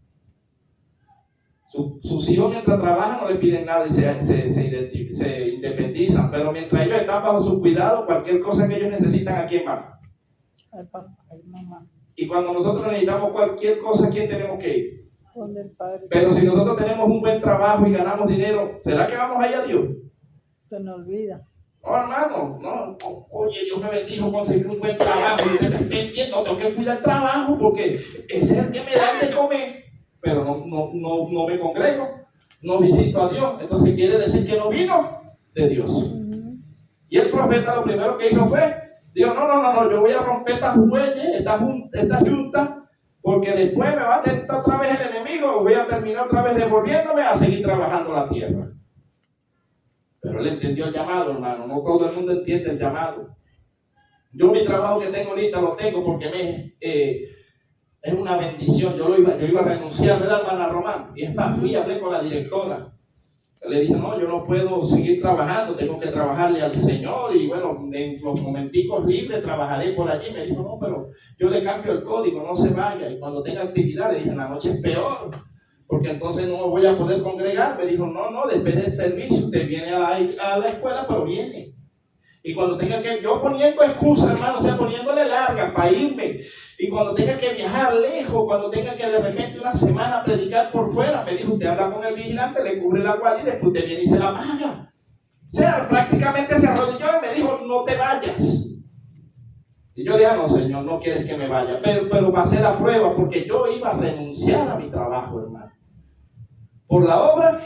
[SPEAKER 1] Sus hijos mientras trabajan no le piden nada y se independizan, pero mientras ellos están bajo su cuidado, cualquier cosa que ellos necesitan, ¿a quién va?
[SPEAKER 2] Al papá, al mamá.
[SPEAKER 1] Y cuando nosotros necesitamos cualquier cosa, ¿a quién tenemos que ir?
[SPEAKER 2] Donde el Padre.
[SPEAKER 1] Pero si nosotros tenemos un buen trabajo y ganamos dinero, ¿será que vamos ahí a Dios?
[SPEAKER 2] Se nos olvida.
[SPEAKER 1] No, hermano, no. Oye, Dios me bendijo conseguir un buen trabajo. Y usted está pendiente, tengo que cuidar el trabajo porque es el que me da de comer. Pero no me congrego, no visito a Dios. Entonces quiere decir que no vino de Dios. Y el profeta lo primero que hizo fue, dijo, no, yo voy a romper estas bueyes, estas juntas, porque después me va a tentar otra vez el enemigo, voy a terminar otra vez devolviéndome a seguir trabajando la tierra. Pero él entendió el llamado, hermano. No todo el mundo entiende el llamado. Yo mi trabajo que tengo ahorita lo tengo porque es una bendición. Yo iba a renunciar, ¿verdad, hermana Román? Y es más, fui y hablé con la directora. Le dije, no, yo no puedo seguir trabajando, tengo que trabajarle al Señor. Y bueno, en los momenticos libres trabajaré por allí. Me dijo, no, pero yo le cambio el código, no se vaya. Y cuando tenga actividad, le dije, en la noche es peor, porque entonces no voy a poder congregar. Me dijo, no, después del servicio usted viene a la escuela, pero viene. Y cuando tenga que, yo poniendo excusa, hermano, o sea, poniéndole largas para irme. Y cuando tenga que viajar lejos, cuando tenga que de repente una semana predicar por fuera, me dijo, usted habla con el vigilante, le cubre la guardia y después usted viene y se la paga. O sea, prácticamente se arrodilló y me dijo, no te vayas. Y yo dije, no, Señor, no quieres que me vaya. Pero pasé la prueba porque yo iba a renunciar a mi trabajo, hermano. Por la obra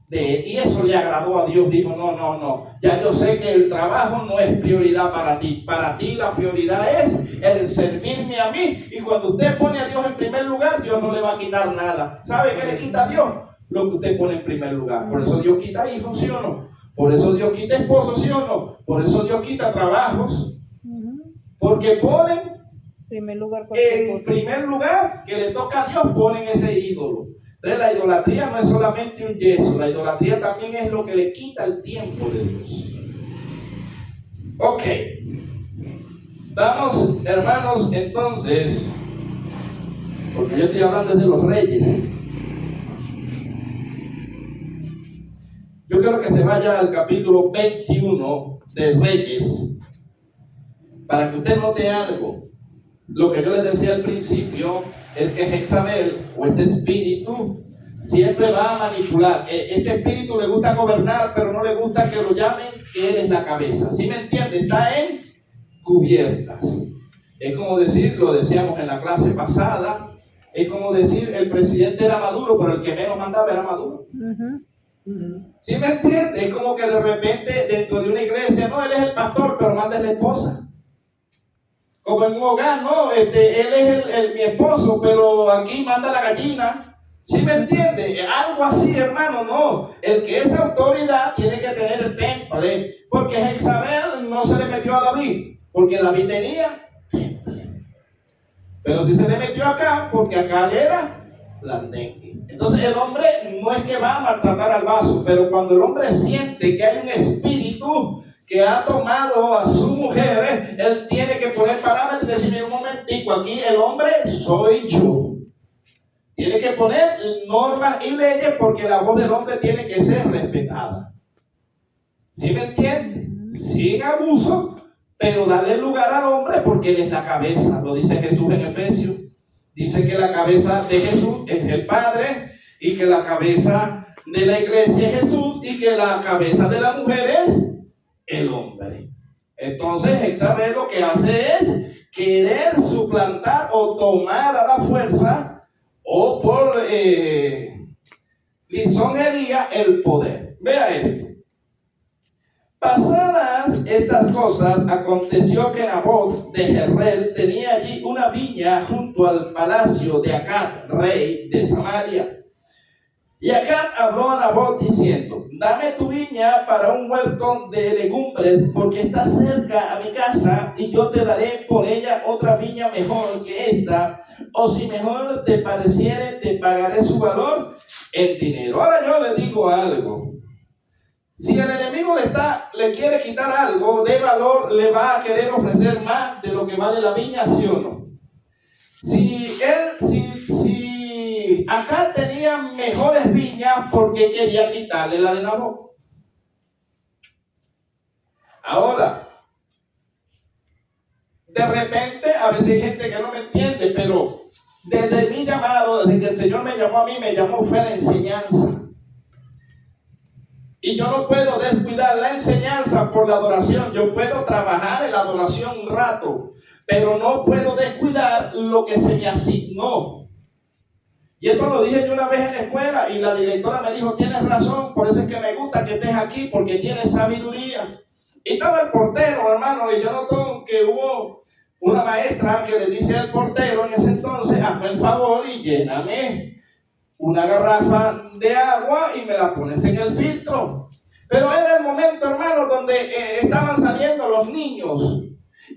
[SPEAKER 1] de él. Y eso le agradó a Dios. Dijo, no. Ya yo sé que el trabajo no es prioridad para ti. Para ti la prioridad es el servirme a mí. Y cuando usted pone a Dios en primer lugar, Dios no le va a quitar nada. ¿Sabe qué le quita a Dios? Lo que usted pone en primer lugar. Por eso Dios quita hijos, ¿sí o no? Por eso Dios quita esposos, ¿sí o no? Por eso Dios quita trabajos. Porque ponen en primer lugar que le toca a Dios, ponen ese ídolo. Entonces la idolatría no es solamente un yeso, la idolatría también es lo que le quita el tiempo de Dios. Ok. Vamos, hermanos, entonces, porque yo estoy hablando de los reyes. Yo quiero que se vaya al capítulo 21 de Reyes, para que usted note algo. Lo que yo les decía al principio es que Jezabel, o este espíritu, siempre va a manipular. Este espíritu le gusta gobernar, pero no le gusta que lo llamen que él es la cabeza. ¿Sí me entiende? Está en cubiertas. Es como decir, lo decíamos en la clase pasada, es como decir, el presidente era Maduro, pero el que menos mandaba era Maduro. ¿Sí me entiende? Es como que de repente dentro de una iglesia, no, él es el pastor, pero manda es la esposa. Como en un hogar, no, él es mi esposo, pero aquí manda la gallina. ¿Sí me entiende? Algo así, hermano, no. El que es autoridad tiene que tener el temple, porque Jezabel no se le metió a David, porque David tenía temple. Pero sí se le metió acá, porque acá era blandengue. Entonces el hombre no es que va a maltratar al vaso, pero cuando el hombre siente que hay un espíritu que ha tomado a su mujer, él tiene que poner parámetros y decir, un momentico, aquí el hombre soy yo. Tiene que poner normas y leyes porque la voz del hombre tiene que ser respetada. ¿Sí me entiende? Sin abuso, pero darle lugar al hombre porque él es la cabeza. Lo dice Jesús en Efesios. Dice que la cabeza de Jesús es el Padre y que la cabeza de la iglesia es Jesús y que la cabeza de la mujer es el hombre. Entonces Jezabel lo que hace es querer suplantar o tomar a la fuerza o por lisonjería el poder. Vea esto. Pasadas estas cosas, aconteció que Nabot de Jezreel tenía allí una viña junto al palacio de Acab, rey de Samaria. Y Acab habló a Nabot diciendo: dame tu viña para un huerto de legumbres, porque está cerca a mi casa, y yo te daré por ella otra viña mejor que esta, o si mejor te pareciere, te pagaré su valor en dinero. Ahora yo le digo algo. Si el enemigo le quiere quitar algo de valor, le va a querer ofrecer más de lo que vale la viña, ¿sí o no? Si acá tenía mejores viñas, ¿por qué quería quitarle la de Nabot? Ahora, de repente, a veces hay gente que no me entiende, pero desde mi llamado, desde que el Señor me llamó a mí, me llamó fue la enseñanza. Y yo no puedo descuidar la enseñanza por la adoración. Yo puedo trabajar en la adoración un rato, pero no puedo descuidar lo que se me asignó. Y esto lo dije yo una vez en la escuela y la directora me dijo: tienes razón, por eso es que me gusta que estés aquí, porque tienes sabiduría. Y estaba el portero, hermano, y yo noto que hubo una maestra que le dice al portero en ese entonces: hazme el favor y lléname una garrafa de agua y me la pones en el filtro. Pero era el momento, hermano, donde estaban saliendo los niños.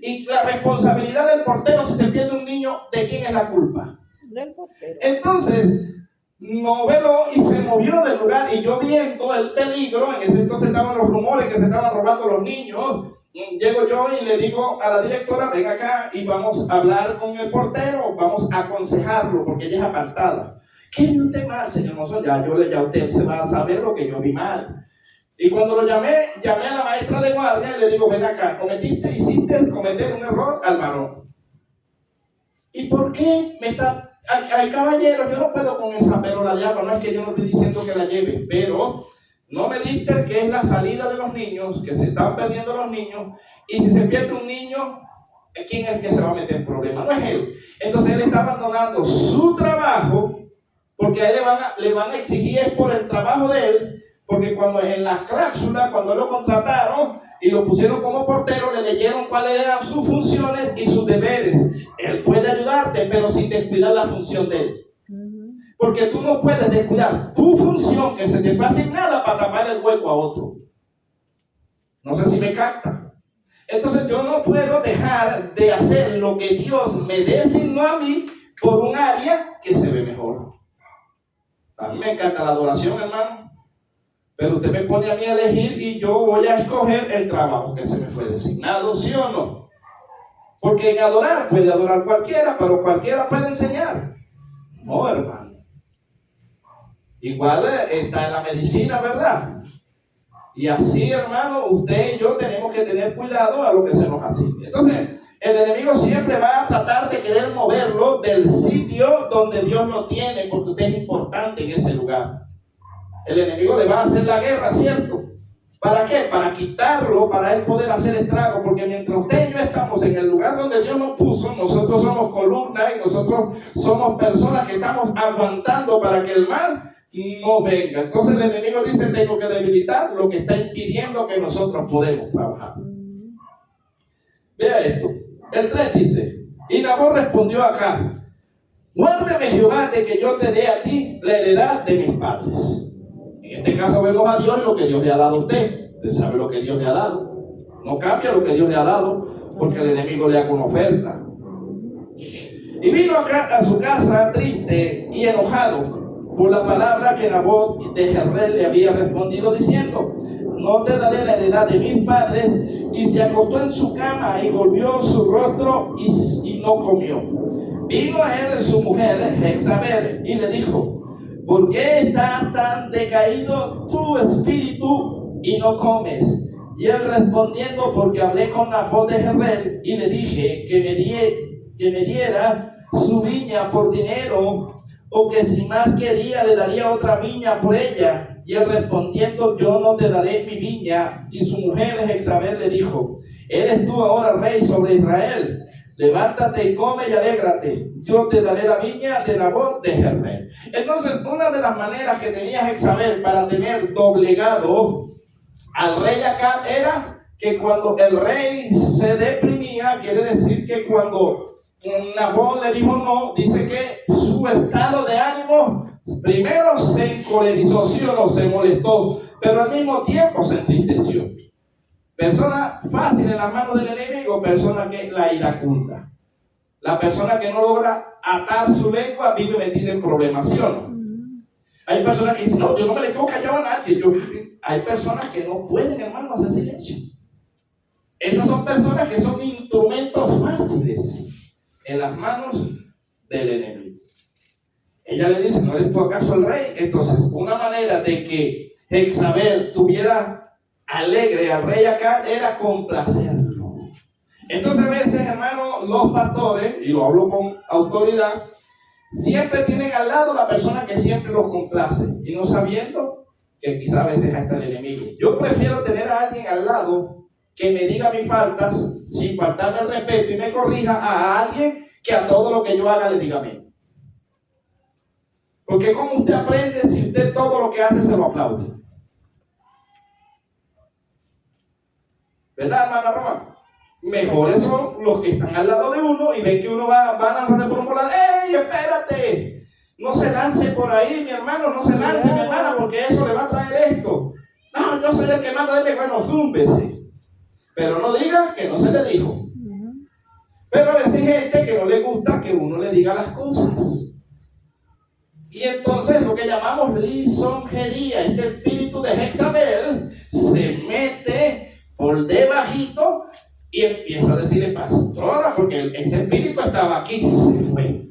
[SPEAKER 1] Y la responsabilidad del portero, si se pierde un niño, ¿de quién es la culpa?
[SPEAKER 2] Del portero.
[SPEAKER 1] Entonces, no veló y se movió del lugar. Y yo viendo el peligro, en ese entonces estaban los rumores que se estaban robando los niños. Llego yo y le digo a la directora: ven acá y vamos a hablar con el portero, vamos a aconsejarlo, porque ella es apartada. ¿Qué vio usted mal, señor Monzón? Ya usted se va a saber lo que yo vi mal. Y cuando lo llamé a la maestra de guardia y le digo: ven acá, hiciste cometer un error al varón. ¿Y por qué me está? Hay caballeros, yo no puedo con esa perola de agua, no es que yo no estoy diciendo que la lleve, pero no me diste que es la salida de los niños, que se están perdiendo los niños, y si se pierde un niño, ¿quién es el que se va a meter en problemas? No es él. Entonces él está abandonando su trabajo, porque a él le van a exigir por el trabajo de él, porque cuando en las cláusulas, cuando lo contrataron y lo pusieron como portero, le leyeron cuáles eran sus funciones y sus deberes. Él puede ayudarte, pero sin descuidar la función de él. Porque tú no puedes descuidar tu función que se te fue asignada para tapar el hueco a otro. No sé si me capta. Entonces yo no puedo dejar de hacer lo que Dios me designó a mí por un área que se ve mejor. A mí me encanta la adoración, hermano, pero usted me pone a mí a elegir y yo voy a escoger el trabajo que se me fue designado, ¿sí o no? Porque en adorar puede adorar cualquiera, pero cualquiera puede enseñar. No, hermano. Igual está en la medicina, ¿verdad? Y así, hermano, usted y yo tenemos que tener cuidado a lo que se nos asigne. Entonces, el enemigo siempre va a tratar de querer moverlo del sitio donde Dios lo tiene, porque usted es importante en ese lugar. El enemigo le va a hacer la guerra, ¿cierto? ¿Para qué? Para quitarlo, para él poder hacer estrago, porque mientras usted y yo estamos en el lugar donde Dios nos puso, nosotros somos columnas y nosotros somos personas que estamos aguantando para que el mal no venga. Entonces el enemigo dice: tengo que debilitar lo que está impidiendo que nosotros podamos trabajar. Vea esto. El 3 dice: y Nabot respondió acá: guárdeme Jehová de que yo te dé a ti la heredad de mis padres. En este caso vemos a Dios lo que Dios le ha dado a usted. Usted sabe lo que Dios le ha dado. No cambia lo que Dios le ha dado porque el enemigo le haga una oferta. Y vino acá a su casa triste y enojado por la palabra que Nabot de Jezreel le había respondido diciendo: no te daré la heredad de mis padres. Y se acostó en su cama y volvió su rostro y no comió. Vino a él su mujer Jezabel y le dijo: ¿por qué está tan decaído tu espíritu y no comes? Y él respondiendo: porque hablé con Nabot de Jezreel y le dije que me diera su viña por dinero, o que si más quería le daría otra viña por ella. Y él respondiendo: yo no te daré mi viña. Y su mujer Jezabel le dijo: ¿eres tú ahora rey sobre Israel? Levántate y come y alégrate, yo te daré la viña de Nabot de Jezreel. Entonces, una de las maneras que tenía Jezabel para tener doblegado al rey Acab era que cuando el rey se deprimía, quiere decir que cuando Nabot le dijo no, dice que su estado de ánimo primero se encolerizó, sí o no, se molestó, pero al mismo tiempo se entristeció. Persona fácil en las manos del enemigo, persona que la iracunda. La persona que no logra atar su lengua vive metida en problemas, ¿sí o no? Hay personas que dicen, no, yo no me le quedo callado a nadie. Hay personas que no pueden, hermano, hacer silencio. Esas son personas que son instrumentos fáciles en las manos del enemigo. Ella le dice, ¿no eres tú acaso el rey? Entonces, una manera de que Jezabel tuviera alegre al rey acá era complacerlo. Entonces, a veces, hermano, los pastores, y lo hablo con autoridad, siempre tienen al lado la persona que siempre los complace, y no sabiendo que quizás a veces está el enemigo. Yo prefiero tener a alguien al lado que me diga mis faltas sin faltarme el respeto y me corrija, a alguien que a todo lo que yo haga le diga amén. Porque ¿cómo usted aprende si usted todo lo que hace se lo aplaude? ¿Verdad, hermana Román? Mejores son los que están al lado de uno y ven que uno va a lanzarse por un lado. ¡Ey, espérate! No se lance por ahí, mi hermano, no se lance, mi hermana, porque eso le va a traer esto. No, yo soy el que manda de mi hermano, zúmbese. Pero no diga que no se le dijo. Pero a veces hay gente que no le gusta que uno le diga las cosas. Y entonces lo que llamamos lisonjería, este espíritu de Jezabel, se mete por debajito y empieza a decirle, pastora, porque ese espíritu estaba aquí, se fue.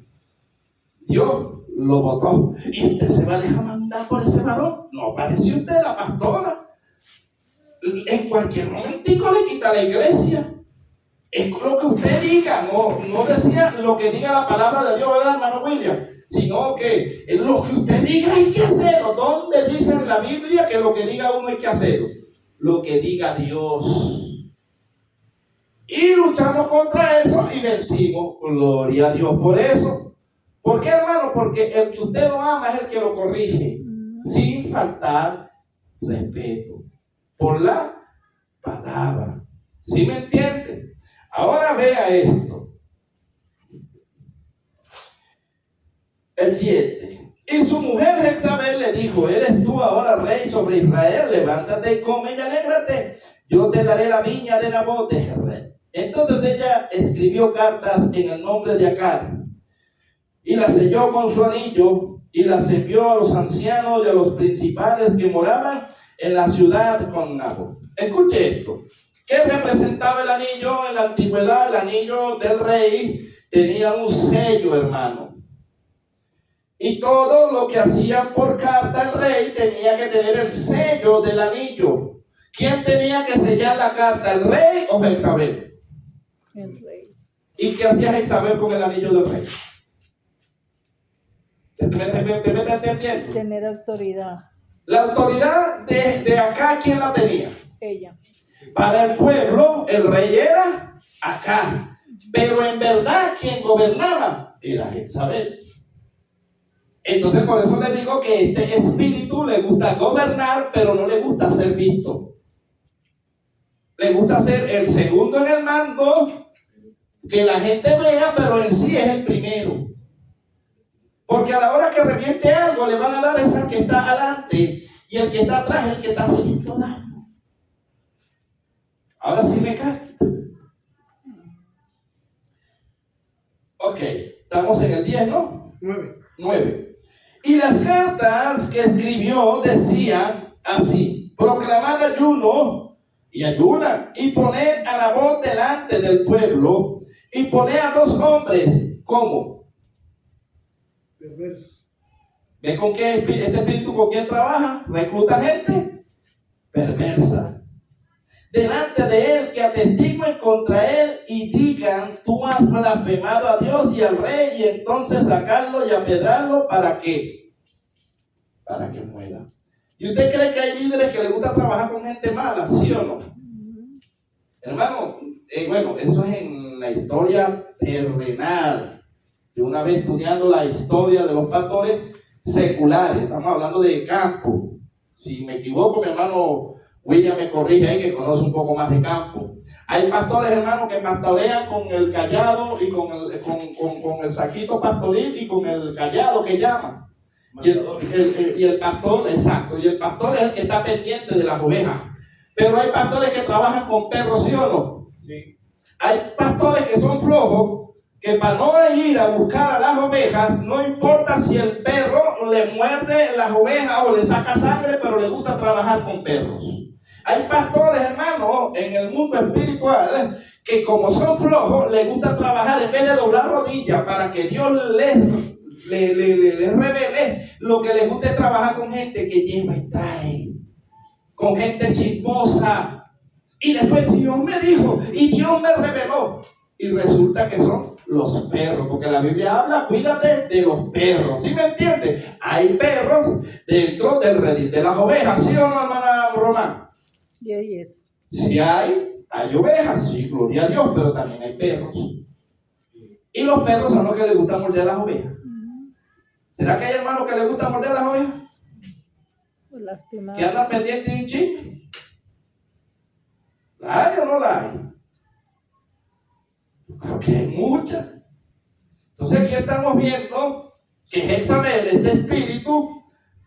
[SPEAKER 1] Dios lo botó. ¿Y usted se va a dejar mandar por ese varón? No parece usted la pastora. En cualquier momentico le quita la iglesia. Es lo que usted diga, no decía lo que diga la palabra de Dios, ¿verdad, hermano William? Sino que lo que usted diga hay que hacerlo. ¿Dónde dice en la Biblia que lo que diga uno hay que hacerlo? Lo que diga Dios. Y luchamos contra eso y vencimos. Gloria a Dios por eso. ¿Por qué, hermano? Porque el que usted no ama es el que lo corrige, sin faltar respeto, por la palabra. ¿Sí me entiende? Ahora vea esto. El 7. Y su mujer Jezabel le dijo, ¿eres tú ahora rey sobre Israel? Levántate, come y alégrate. Yo te daré la viña de Nabot de Jezreel. Entonces ella escribió cartas en el nombre de Acab y las selló con su anillo y las envió a los ancianos y a los principales que moraban en la ciudad con Nabot. Escuche esto. ¿Qué representaba el anillo? En la antigüedad, el anillo del rey tenía un sello, hermano. Y todo lo que hacía por carta el rey tenía que tener el sello del anillo. ¿Quién tenía que sellar la carta, el rey o Jezabel?
[SPEAKER 2] El rey.
[SPEAKER 1] ¿Y qué hacía Jezabel con el anillo del rey? ¿Te entiendes?
[SPEAKER 2] Tener autoridad.
[SPEAKER 1] La autoridad de acá, ¿quién la tenía?
[SPEAKER 2] Ella.
[SPEAKER 1] Para el pueblo, el rey era acá. Pero en verdad, quien gobernaba era Jezabel. Entonces, por eso le digo que este espíritu le gusta gobernar, pero no le gusta ser visto. Le gusta ser el segundo en el mando, que la gente vea, pero en sí es el primero. Porque a la hora que reviente algo, le van a dar esa que está adelante, y el que está atrás es el que está haciendo daño. Ahora sí me cae. Ok, estamos en el 10, ¿no? 9. Y las cartas que escribió decían así: proclamad ayuno y ayuna, y poned a Nabot delante del pueblo, y poned a 2 hombres. ¿Cómo?
[SPEAKER 3] Perverso.
[SPEAKER 1] ¿Ves con qué este espíritu con quién trabaja? Recluta gente perversa delante de él, que atestiguen contra él y digan: tú has blasfemado a Dios y al rey, y entonces sacarlo y apedrarlo. ¿Para qué? Para que muera. ¿Y usted cree que hay líderes que les gusta trabajar con gente mala? ¿Sí o no? Hermano, bueno, eso es en la historia terrenal. Yo una vez estudiando la historia de los pastores seculares, estamos hablando de campo. Si me equivoco, mi hermano William me corrige ahí, que conoce un poco más de campo. Hay pastores, hermanos, que pastorean con el callado y con el saquito pastoril y con el callado que llaman. Y el pastor, exacto, y el pastor es el que está pendiente de las ovejas. Pero hay pastores que trabajan con perros, ¿sí o no?
[SPEAKER 3] Sí.
[SPEAKER 1] Hay pastores que son flojos, que para no ir a buscar a las ovejas, no importa si el perro le muerde las ovejas o le saca sangre, pero le gusta trabajar con perros. Hay pastores, hermanos, en el mundo espiritual, que como son flojos, les gusta trabajar en vez de doblar rodillas para que Dios les revele. Lo que les gusta es trabajar con gente que lleva y trae, con gente chismosa. Y después Dios me dijo, y Dios me reveló. Y resulta que son los perros, porque la Biblia habla, cuídate de los perros. ¿Sí me entiendes? Hay perros dentro del redil de las ovejas, ¿sí o no, hermana Román?
[SPEAKER 2] Yes.
[SPEAKER 1] Si hay ovejas, sí, gloria a Dios, pero también hay perros. Y los perros son los que les gusta morder las ovejas. ¿Será que hay hermanos que les gusta morder las ovejas?
[SPEAKER 2] Pues lastimado.
[SPEAKER 1] ¿Que andan pendientes de un chisme? ¿La hay o no la hay? Yo creo que hay muchas. Entonces aquí estamos viendo que Jezabel, este espíritu,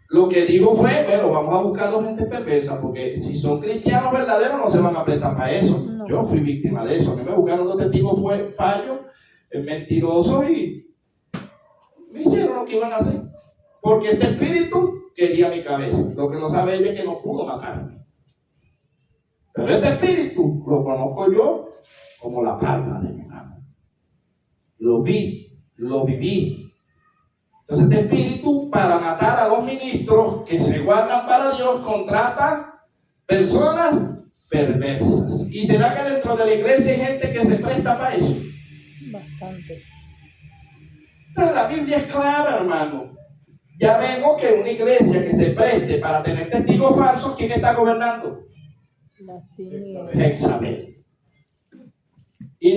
[SPEAKER 1] lo que dijo fue, bueno, vamos a buscar dos gente perversa, porque si son cristianos verdaderos no se van a prestar para eso.
[SPEAKER 2] No.
[SPEAKER 1] Yo fui víctima de eso. A mí me buscaron dos testigos fallos, mentirosos, y me hicieron lo que iban a hacer. Porque este espíritu quería mi cabeza. Lo que no sabe ella es que no pudo matarme. Pero este espíritu lo conozco yo como la palma de mi mano. Lo vi, lo viví. Entonces este espíritu, para matar a los ministros que se guardan para Dios, contrata personas perversas. ¿Y será que dentro de la iglesia hay gente que se presta para eso?
[SPEAKER 2] Bastante.
[SPEAKER 1] Entonces la Biblia es clara, hermano. Ya vemos que una iglesia que se preste para tener testigos falsos, ¿quién está gobernando?
[SPEAKER 2] Las tinieblas.
[SPEAKER 1] Jezabel. Y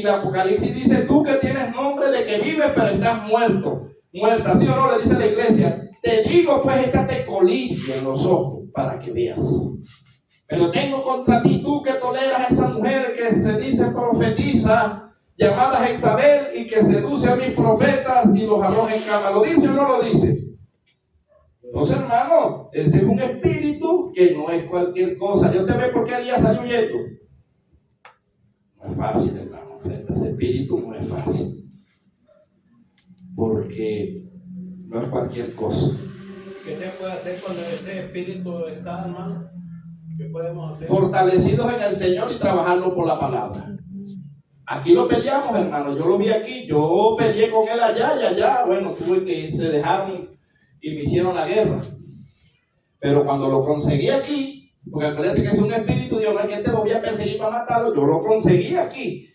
[SPEAKER 1] la Apocalipsis dice, tú que tienes nombre de que vives pero estás muerto, muerta, ¿sí o no? Le dice la iglesia, te digo pues échate colillo en los ojos para que veas. Pero tengo contra ti tú que toleras a esa mujer que se dice profetiza, llamada Jezabel, y que seduce a mis profetas y los arroja en cama. ¿Lo dice o no lo dice? Entonces, hermano, ese es un espíritu que no es cualquier cosa. Yo te veo por qué Elías salió huyendo. No es fácil, hermano, frente a ese espíritu no es fácil. Porque no es cualquier cosa.
[SPEAKER 3] ¿Qué se puede hacer cuando ese espíritu está, hermano? ¿Qué podemos hacer?
[SPEAKER 1] Fortalecidos en el Señor y trabajarlo por la palabra. Aquí lo peleamos, hermano. Yo lo vi aquí. Yo peleé con él allá y allá. Bueno, tuve que se dejaron y me hicieron la guerra. Pero cuando lo conseguí aquí, porque acuérdense que es un espíritu, Dios no es que te lo voy a perseguir para matarlo. Yo lo conseguí aquí,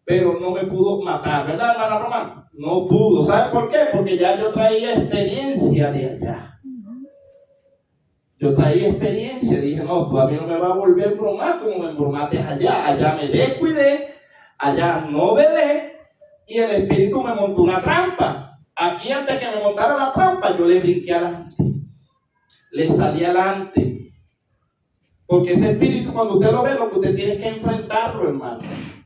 [SPEAKER 1] pero no me pudo matar, ¿verdad, hermana Román? No pudo. ¿Sabe por qué? Porque ya yo traía experiencia de allá. Yo traía experiencia. Dije, no, todavía no me va a volver a embromar como me embromaste allá. Allá me descuidé, allá no velé, y el espíritu me montó una trampa. Aquí, antes que me montara la trampa, yo le brinqué adelante. Le salí adelante. Porque ese espíritu, cuando usted lo ve, lo que usted tiene es que enfrentarlo, hermano.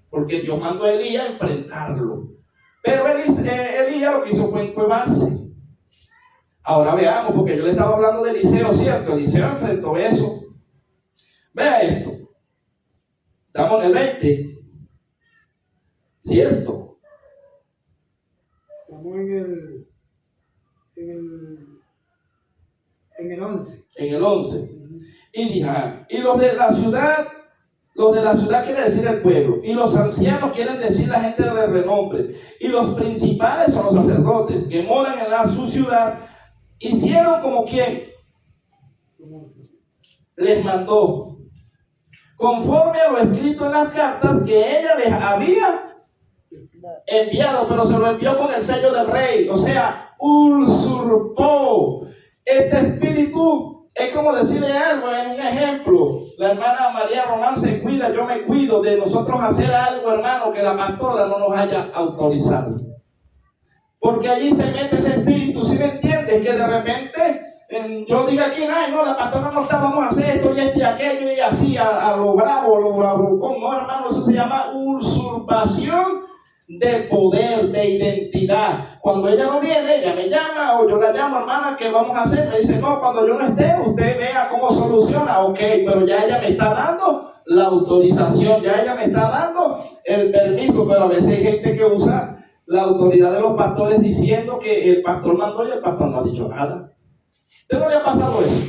[SPEAKER 1] Porque Dios mandó a Elías a enfrentarlo. Pero Elías lo que hizo fue encuevarse. Ahora veamos, porque yo le estaba hablando de Eliseo, ¿cierto? Eliseo enfrentó eso. Vea esto. Estamos en el 20. ¿Cierto?
[SPEAKER 3] Estamos en el 11.
[SPEAKER 1] En el 11. Y dije, y los de la ciudad quiere decir el pueblo, y los ancianos quieren decir la gente de renombre, y los principales son los sacerdotes que moran en su ciudad, hicieron como quien les mandó, conforme a lo escrito en las cartas que ella les había enviado, pero se lo envió con el sello del rey. O sea, usurpó. Este espíritu es como decirle algo, es un ejemplo. La hermana María Román se cuida, yo me cuido de nosotros hacer algo, hermano, que la pastora no nos haya autorizado. Porque allí se mete ese espíritu, ¿sí me entiendes? Que de repente yo diga aquí, ay, no, la pastora no está, vamos a hacer esto y esto y aquello y así, a lo bravo, a lo bravucón. No, hermano, eso se llama usurpación de poder, de identidad. Cuando ella no viene, ella me llama o yo la llamo, hermana, ¿qué vamos a hacer? Me dice, no, cuando yo no esté, usted vea cómo soluciona. Ok, pero ya ella me está dando la autorización, ya ella me está dando el permiso, pero a veces hay gente que usa la autoridad de los pastores diciendo que el pastor mandó y el pastor no ha dicho nada. ¿Usted no le ha pasado eso?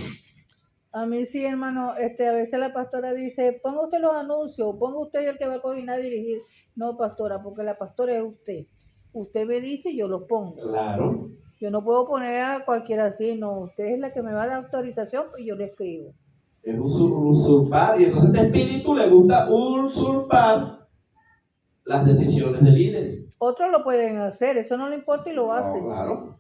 [SPEAKER 2] A mí sí, hermano, a veces la pastora dice, ponga usted los anuncios, ponga usted el que va a coordinar y dirigir. No, pastora, porque la pastora es usted. Usted me dice y yo los pongo.
[SPEAKER 1] Claro.
[SPEAKER 2] Yo no puedo poner a cualquiera así, no. Usted es la que me va a dar autorización y yo le escribo.
[SPEAKER 1] Es usurpar, y entonces este espíritu le gusta usurpar las decisiones del líder.
[SPEAKER 2] Otros lo pueden hacer, eso no le importa y lo hacen.
[SPEAKER 1] No, claro.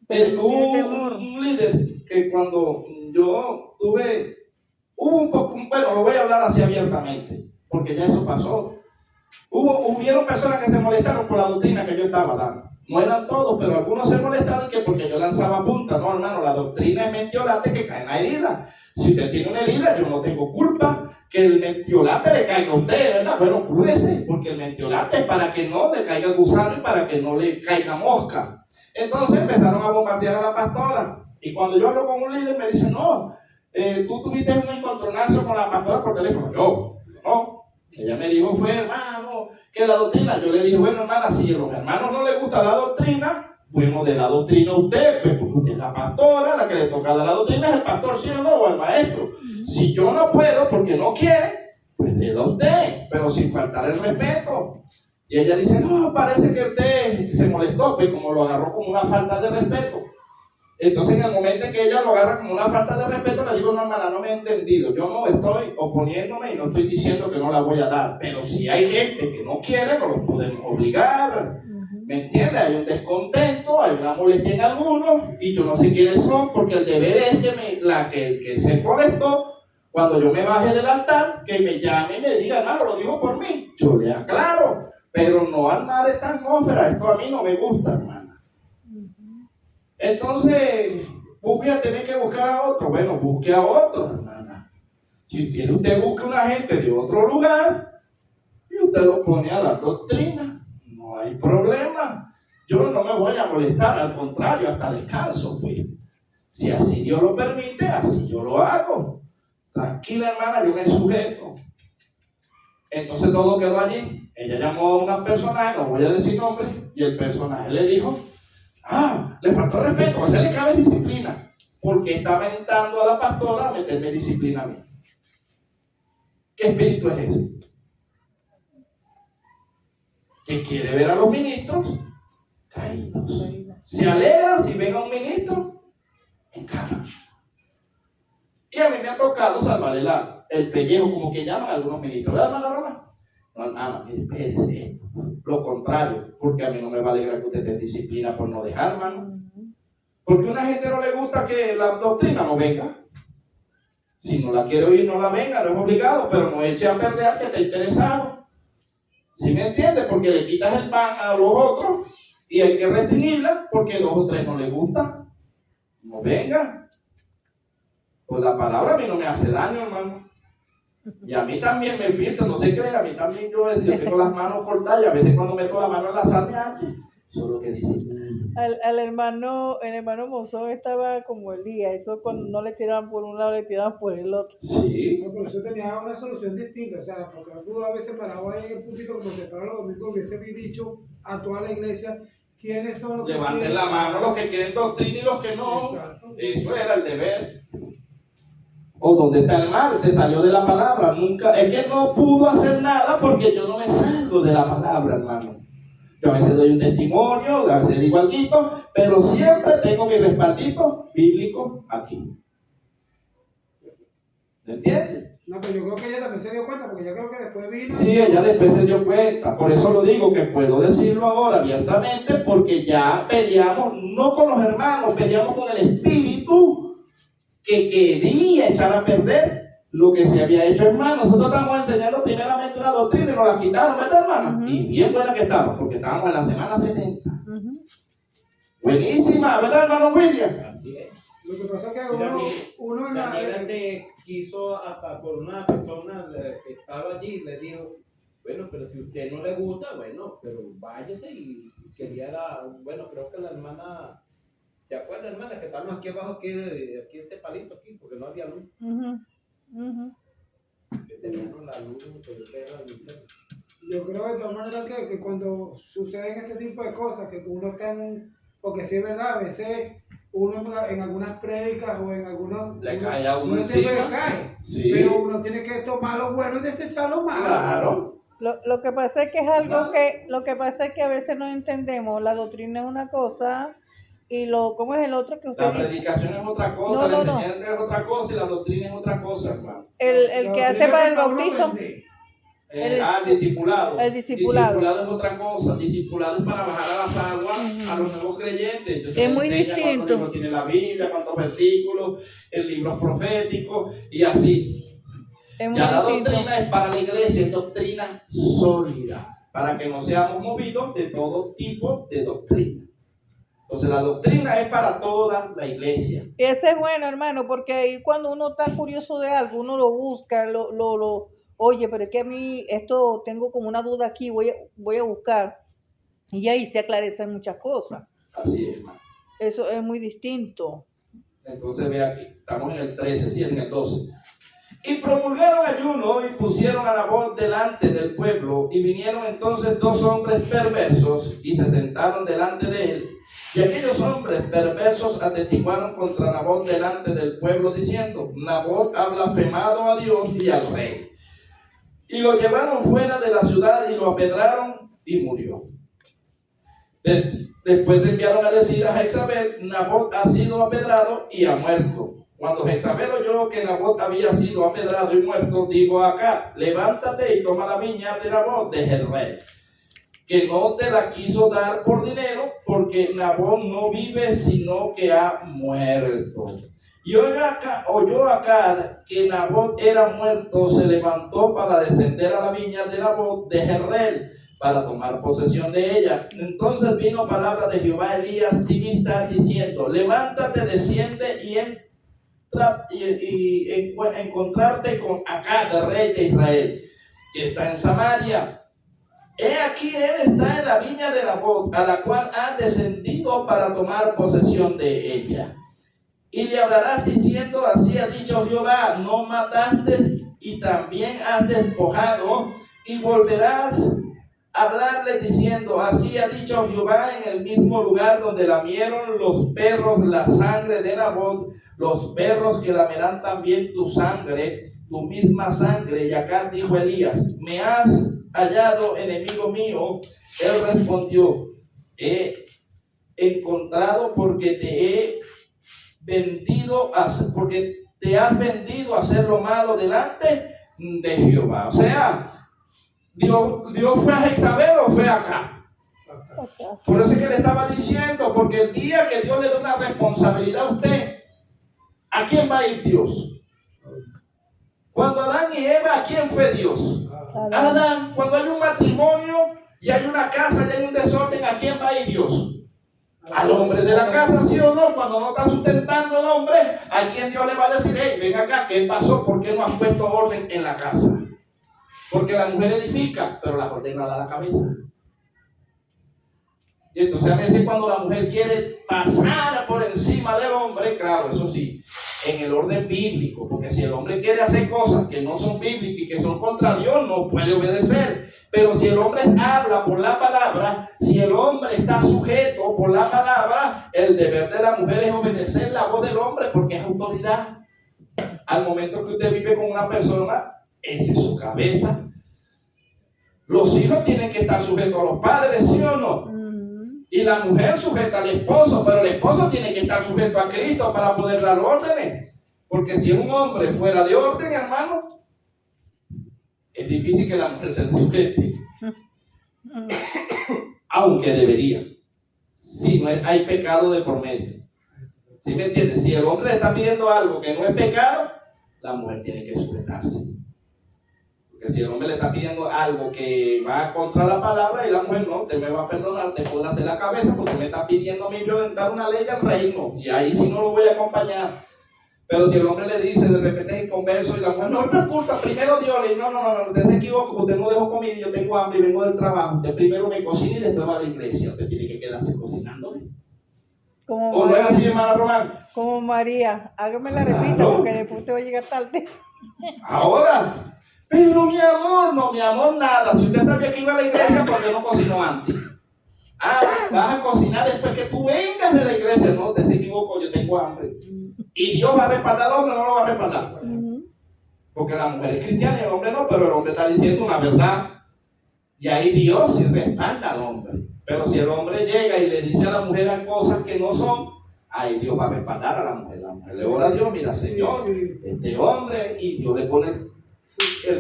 [SPEAKER 2] Pero
[SPEAKER 1] Un líder que cuando yo tuve, hubo un poco, bueno, lo voy a hablar así abiertamente, porque ya eso pasó. Hubieron personas que se molestaron por la doctrina que yo estaba dando. No eran todos, pero algunos se molestaron que porque yo lanzaba punta. No, hermano, la doctrina es mentiolate que cae en la herida. Si usted tiene una herida, yo no tengo culpa que el mentiolate le caiga a usted, ¿verdad? Bueno, cúrese, porque el mentiolate es para que no le caiga gusano y para que no le caiga mosca. Entonces empezaron a bombardear a la pastora. Y cuando yo hablo con un líder, me dice, no, tú tuviste un encontronazo con la pastora por teléfono. Yo no. Ella me dijo, fue hermano, que la doctrina. Yo le dije, bueno, hermana, si a los hermanos no les gusta la doctrina, bueno, de la doctrina usted, pues, porque usted es la pastora, la que le toca de la doctrina es el pastor, sí o no, o el maestro. Si yo no puedo porque no quiere, pues délo a usted, pero sin faltar el respeto. Y ella dice, no, parece que usted se molestó, pues como lo agarró como una falta de respeto. Entonces en el momento en que ella lo agarra como una falta de respeto, le digo, no, hermana, no me he entendido. Yo no estoy oponiéndome y no estoy diciendo que no la voy a dar. Pero si hay gente que no quiere, no los podemos obligar. ¿Me entiendes? Hay un descontento, hay una molestia en algunos y yo no sé quiénes son, porque el deber es que el que se molestó, cuando yo me baje del altar, que me llame y me diga, hermano, lo digo por mí. Yo le aclaro, pero no armar esta atmósfera, esto a mí no me gusta, hermana. Entonces, voy a tener que buscar a otro. Bueno, busque a otro, hermana. Si quiere, usted busque una gente de otro lugar y usted lo pone a dar doctrina. No hay problema. Yo no me voy a molestar, al contrario, hasta descanso, pues. Si así Dios lo permite, así yo lo hago. Tranquila, hermana, yo me sujeto. Entonces todo quedó allí. Ella llamó a una personaje, no voy a decir nombre, y el personaje le dijo, le faltó respeto, a ese le cabe disciplina, porque está aventando a la pastora a meterme disciplina a mí. ¿Qué espíritu es ese? Que quiere ver a los ministros caídos. Se alegra si ven a un ministro en cama. Y a mí me ha tocado salvarle el pellejo, como que llaman a algunos ministros. ¿Verdad, hermana Roma? No, hermano, mire, espérese esto. Lo contrario, porque a mí no me va a alegrar que usted esté en disciplina por no dejar, hermano. Porque a una gente no le gusta que la doctrina no venga. Si no la quiere oír, no la venga, no es obligado, pero no eche a perder al que está interesado. ¿Sí me entiende? Porque le quitas el pan a los otros y hay que restringirla porque 2 o 3 no les gusta. No venga. Pues la palabra a mí no me hace daño, hermano. Y a mí también me filtra, no se crea, a mí también yo tengo las manos cortadas y a veces cuando meto la mano en la sal me arde. Eso es lo que dice.
[SPEAKER 2] El hermano Monzón estaba como Elías, eso cuando no le tiraban por un lado, le tiraban por el otro.
[SPEAKER 1] Sí.
[SPEAKER 3] No, pero eso tenía una solución distinta, o sea, porque pudo a veces parado ahí en el puntito como se para los domingos, hubiese dicho a toda la iglesia quiénes son los que
[SPEAKER 1] levanten la mano los que quieren doctrina y los que no.
[SPEAKER 3] Exacto.
[SPEAKER 1] Eso era el deber. O donde está el mal, se salió de la palabra. Nunca, es que no pudo hacer nada porque yo no me salgo de la palabra, hermano. Yo a veces doy un testimonio, a veces digo algo, pero siempre tengo mi respaldito bíblico aquí. ¿Me entiendes?
[SPEAKER 3] No, pero yo creo que ella también se dio cuenta, porque yo creo que después vino.
[SPEAKER 1] Sí, ella después se dio cuenta. Por eso lo digo, que puedo decirlo ahora abiertamente, porque ya peleamos, no con los hermanos, peleamos con el espíritu que quería echar a perder lo que se había hecho, hermano. Nosotros estamos enseñando primeramente una doctrina y nos la quitaron, ¿verdad, hermano? Y bien buena que estamos, porque estábamos en la semana 70. Buenísima, ¿verdad, hermano William?
[SPEAKER 4] Así es.
[SPEAKER 3] Lo que pasa es que
[SPEAKER 4] Mira,
[SPEAKER 3] uno en
[SPEAKER 4] Daniela te quiso hasta por una persona que estaba allí, le dijo, bueno, pero si a usted no le gusta, bueno, pero váyate y quería bueno, creo que la hermana, ¿te acuerdas, hermana? Que estamos aquí abajo, aquí este palito aquí, porque no había luz.
[SPEAKER 2] Ujú, ujú.
[SPEAKER 4] Que teníamos la luz, pero era linterna.
[SPEAKER 3] Yo creo de todas maneras que cuando suceden este tipo de cosas, que uno está porque sí es verdad, a veces uno en algunas prédicas o en algunos...
[SPEAKER 1] Le cae a uno
[SPEAKER 3] siempre
[SPEAKER 1] encima.
[SPEAKER 3] le cae,
[SPEAKER 1] Sí.
[SPEAKER 3] pero uno tiene que tomar lo bueno y desechar lo malo.
[SPEAKER 1] Claro.
[SPEAKER 2] Lo que pasa es que es algo lo que pasa es que a veces no entendemos. La doctrina es una cosa y ¿cómo es el otro que usted
[SPEAKER 1] La
[SPEAKER 2] dice?
[SPEAKER 1] predicación es otra cosa,
[SPEAKER 2] No,
[SPEAKER 1] la
[SPEAKER 2] no, no.
[SPEAKER 1] enseñanza es otra cosa y la doctrina es otra cosa, hermano.
[SPEAKER 2] El que hace para el bautizo,
[SPEAKER 1] El discipulado.
[SPEAKER 2] el discipulado.
[SPEAKER 1] Discipulado es otra cosa. Discipulado es para bajar a las aguas a los nuevos creyentes. Entonces,
[SPEAKER 2] Es muy
[SPEAKER 1] enseña
[SPEAKER 2] distinto.
[SPEAKER 1] cuántos libros tiene la Biblia, cuántos versículos, el libro profético y así.
[SPEAKER 2] es muy
[SPEAKER 1] Ya la
[SPEAKER 2] distinto.
[SPEAKER 1] doctrina es para la iglesia, es doctrina sólida, para que no seamos movidos de todo tipo de doctrina. Entonces la doctrina es para toda la iglesia.
[SPEAKER 2] Y ese es bueno, hermano, porque ahí cuando uno está curioso de algo, uno lo busca, oye, pero es que a mí esto tengo como una duda aquí, voy a buscar. Y ahí se aclarecen muchas cosas.
[SPEAKER 1] Así es, hermano.
[SPEAKER 2] Eso es muy distinto.
[SPEAKER 1] Entonces ve aquí, estamos en el 13, sí, en el 12. Y promulgaron ayuno y pusieron a Nabot delante del pueblo, y vinieron entonces 2 hombres perversos y se sentaron delante de él. Y aquellos hombres perversos atestiguaron contra Nabot delante del pueblo, diciendo: Nabot ha blasfemado a Dios y al rey. Y lo llevaron fuera de la ciudad y lo apedraron y murió. Después enviaron a decir a Jezabel: Nabot ha sido apedrado y ha muerto. Cuando Jezabel oyó que Nabot había sido apedrado y muerto, dijo a Acab: levántate y toma la viña de Nabot de Jezreel, que no te la quiso dar por dinero, porque Nabot no vive, sino que ha muerto. Y oyó Acab que Nabot era muerto, se levantó para descender a la viña de Nabot de Jezreel, para tomar posesión de ella. Entonces vino palabra de Jehová a Elías tibista, diciendo: levántate, desciende y encontrarte con Acab, rey de Israel, que está en Samaria. He aquí, él está en la viña de Nabot, a la cual ha descendido para tomar posesión de ella. Y le hablarás diciendo: así ha dicho Jehová, no mataste y también has despojado. Y volverás a hablarle diciendo: así ha dicho Jehová, en el mismo lugar donde lamieron los perros la sangre de Nabot, los perros que lamerán también tu sangre, tu misma sangre. Y acá dijo Elías: me has hallado, enemigo mío. Él respondió: he encontrado porque te has vendido a hacer lo malo delante de Jehová. O sea, Dios fue a Jezabel o fue acá. Por eso es que le estaba diciendo, porque el día que Dios le da una responsabilidad a usted, ¿a quién va a ir Dios? Cuando Adán y Eva, ¿a quién fue Dios? A Adán. Cuando hay un matrimonio y hay una casa y hay un desorden, ¿a quién va a ir Dios? Al hombre de la casa, ¿sí o no? Cuando no está sustentando el hombre, ¿a quién Dios le va a decir: hey, ven acá, ¿qué pasó? ¿Por qué no has puesto orden en la casa? Porque la mujer edifica, pero las ordena a la cabeza. Y entonces a veces cuando la mujer quiere pasar por encima del hombre, claro, eso sí, en el orden bíblico, porque si el hombre quiere hacer cosas que no son bíblicas y que son contra Dios, no puede obedecer. Pero si el hombre habla por la palabra, si el hombre está sujeto por la palabra, el deber de la mujer es obedecer la voz del hombre, porque es autoridad. Al momento que usted vive con una persona, esa es su cabeza. Los hijos tienen que estar sujetos a los padres, ¿sí o no? Y la mujer sujeta al esposo, pero el esposo tiene que estar sujeto a Cristo para poder dar órdenes. Porque si un hombre fuera de orden, hermano, es difícil que la mujer se le sujete. Aunque debería. Si no hay pecado de por medio. ¿Sí me entiendes? Si el hombre le está pidiendo algo que no es pecado, la mujer tiene que sujetarse. Porque Porque si el hombre le está pidiendo algo que va contra la palabra y la mujer no, te me va a perdonar, te podrá hacer la cabeza porque me está pidiendo a mí violentar una ley del reino. Y ahí sí no lo voy a acompañar. Pero si el hombre le dice, de repente es inconverso y la mujer, no me preocupa, primero Dios le dice, no, usted se equivoca, usted no dejó comida y yo tengo hambre y vengo del trabajo. Usted primero me cocina y después va a la iglesia. Usted tiene que quedarse cocinándole.
[SPEAKER 2] Como
[SPEAKER 1] ¿O no es
[SPEAKER 2] María,
[SPEAKER 1] así, hermana Román?
[SPEAKER 2] como María. Hágame la repita
[SPEAKER 1] Claro.
[SPEAKER 2] porque después te va a llegar tarde.
[SPEAKER 1] Ahora, pero mi amor, nada. Si usted sabía que iba a la iglesia, ¿por qué no cocinó antes? Ah, vas a cocinar después que tú vengas de la iglesia. No, te se equivocó, yo tengo hambre. ¿Y Dios va a respaldar al hombre o no lo va a respaldar? Porque la mujer es cristiana y el hombre no, pero el hombre está diciendo una verdad. Y ahí Dios sí respalda al hombre. Pero si el hombre llega y le dice a la mujer cosas que no son, ahí Dios va a respaldar a la mujer. La mujer le ora a Dios, mira, Señor, este hombre, y Dios le pone el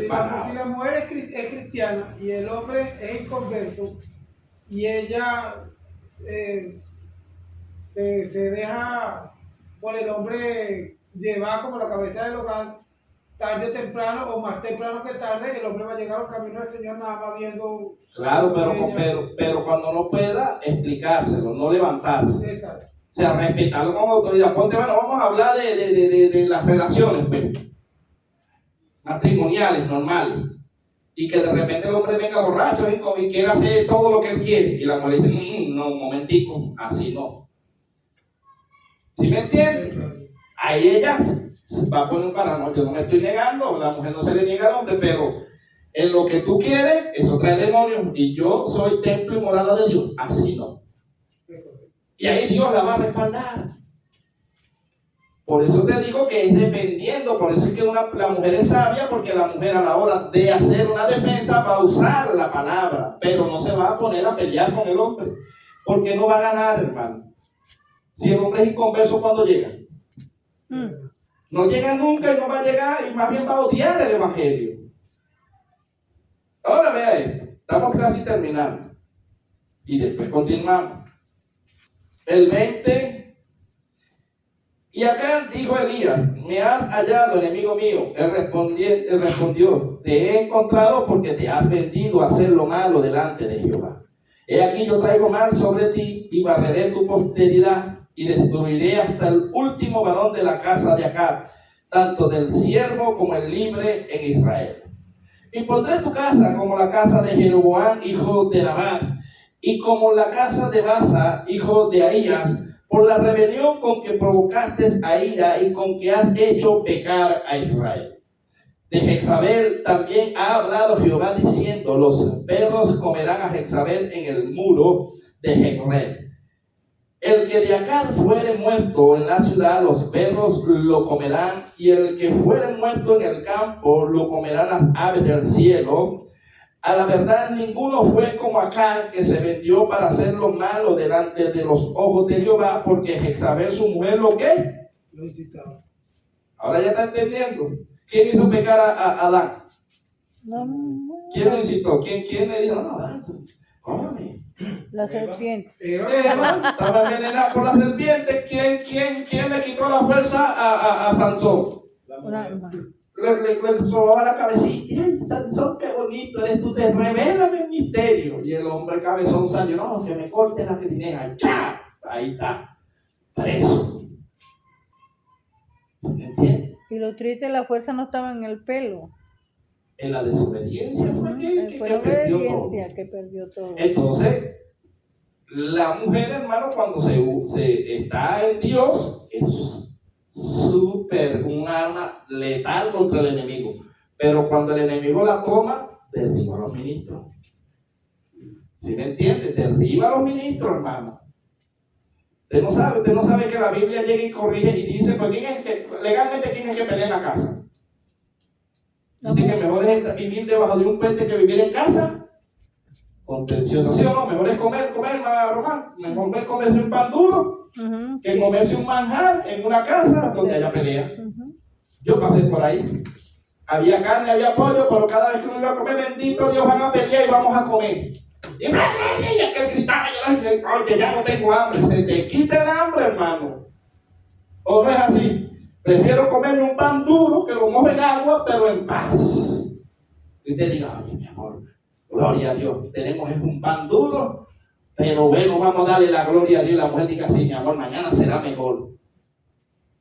[SPEAKER 3] Si
[SPEAKER 1] panado.
[SPEAKER 3] la mujer es cristiana y el hombre es inconverso y ella se deja por el hombre llevar como la cabeza del hogar, tarde o temprano o más temprano que tarde, el hombre va a llegar al camino del Señor nada más viendo.
[SPEAKER 1] Claro, pero cuando no pueda explicárselo, no levantarse.
[SPEAKER 3] Exacto.
[SPEAKER 1] O sea, respetarlo con autoridad. Ponte, bueno, vamos a hablar de las relaciones matrimoniales, normales. Y que de repente el hombre venga borracho y quiera hacer todo lo que él quiere. Y la mujer dice, no, un momentico, así no. ¿Sí me entiendes? Ahí ella va a poner un parano. Yo no me estoy negando, la mujer no se le niega al hombre, pero en lo que tú quieres, eso trae demonios. Y yo soy templo y morada de Dios. Así no. Y ahí Dios la va a respaldar. Por eso te digo que es dependiendo. Por eso es que la mujer es sabia, porque la mujer a la hora de hacer una defensa va a usar la palabra, pero no se va a poner a pelear con el hombre, porque no va a ganar, hermano. Si el hombre es inconverso, ¿cuándo llega? No llega nunca y no va a llegar, y más bien va a odiar el evangelio. Ahora vea esto, estamos casi terminando y después continuamos. El 20, y acá dijo Elías, me has hallado, enemigo mío. Él respondió, te he encontrado porque te has vendido a hacer lo malo delante de Jehová. He aquí yo traigo mal sobre ti y barreré tu posteridad y destruiré hasta el último varón de la casa de Acab, tanto del siervo como el libre en Israel. Y pondré tu casa como la casa de Jeroboam, hijo de Nabat, y como la casa de Basa, hijo de Ahías, por la rebelión con que provocaste a ira y con que has hecho pecar a Israel. De Jezabel también ha hablado Jehová diciendo, los perros comerán a Jezabel en el muro de Jezreel. El que de acá fuere muerto en la ciudad, los perros lo comerán, y el que fuere muerto en el campo, lo comerán las aves del cielo. A la verdad, ninguno fue como Acán, que se vendió para hacer lo malo delante de los ojos de Jehová, porque Jezabel, su mujer, ¿lo qué?
[SPEAKER 3] Lo incitaba.
[SPEAKER 1] Ahora ya está entendiendo. ¿Quién hizo pecar a Adán? ¿Quién lo incitó? ¿Quién le dijo, no, Adán, cómame?
[SPEAKER 2] La serpiente.
[SPEAKER 1] Estaba envenenado por la serpiente. ¿Quién le quitó la fuerza a Sansón? Le sobaba la cabecita. ¡Ay, Sansón, qué bonito eres tú! Te revélame el misterio. Y el hombre cabezón salió, no, que me corte la crineja. ¡Ya! Ahí está, preso. ¿Me entiendes?
[SPEAKER 2] Y lo triste, la fuerza no estaba en el pelo.
[SPEAKER 1] En la desobediencia fue que
[SPEAKER 2] Fue la
[SPEAKER 1] perdió todo.
[SPEAKER 2] obediencia que perdió todo.
[SPEAKER 1] Entonces, la mujer, hermano, cuando se está en Dios, es súper un arma letal contra el enemigo. Pero cuando el enemigo la toma, derriba a los ministros. ¿Sí me entiende? Derriba a los ministros, hermano. Usted no sabe que la Biblia llega y corrige y dice, pues legalmente quién es que pelea en la casa. Dice que mejor es vivir debajo de un puente que vivir en casa contenciosa. ¿Sí o no? Mejor es comer, Román. Mejor es comerse un pan duro que comerse un manjar en una casa donde haya pelea. Yo pasé por ahí. Había carne, había pollo, pero cada vez que uno iba a comer, bendito Dios, van a pelear y vamos a comer. Y que gritaba, que ya no tengo hambre. Se te quita el hambre, hermano. ¿O no es así? Prefiero comerme un pan duro que lo moje en agua, pero en paz. Y usted diga, oye, mi amor, gloria a Dios, tenemos es un pan duro, pero bueno, vamos a darle la gloria a Dios. La mujer diga, sí, mi amor, mañana será mejor.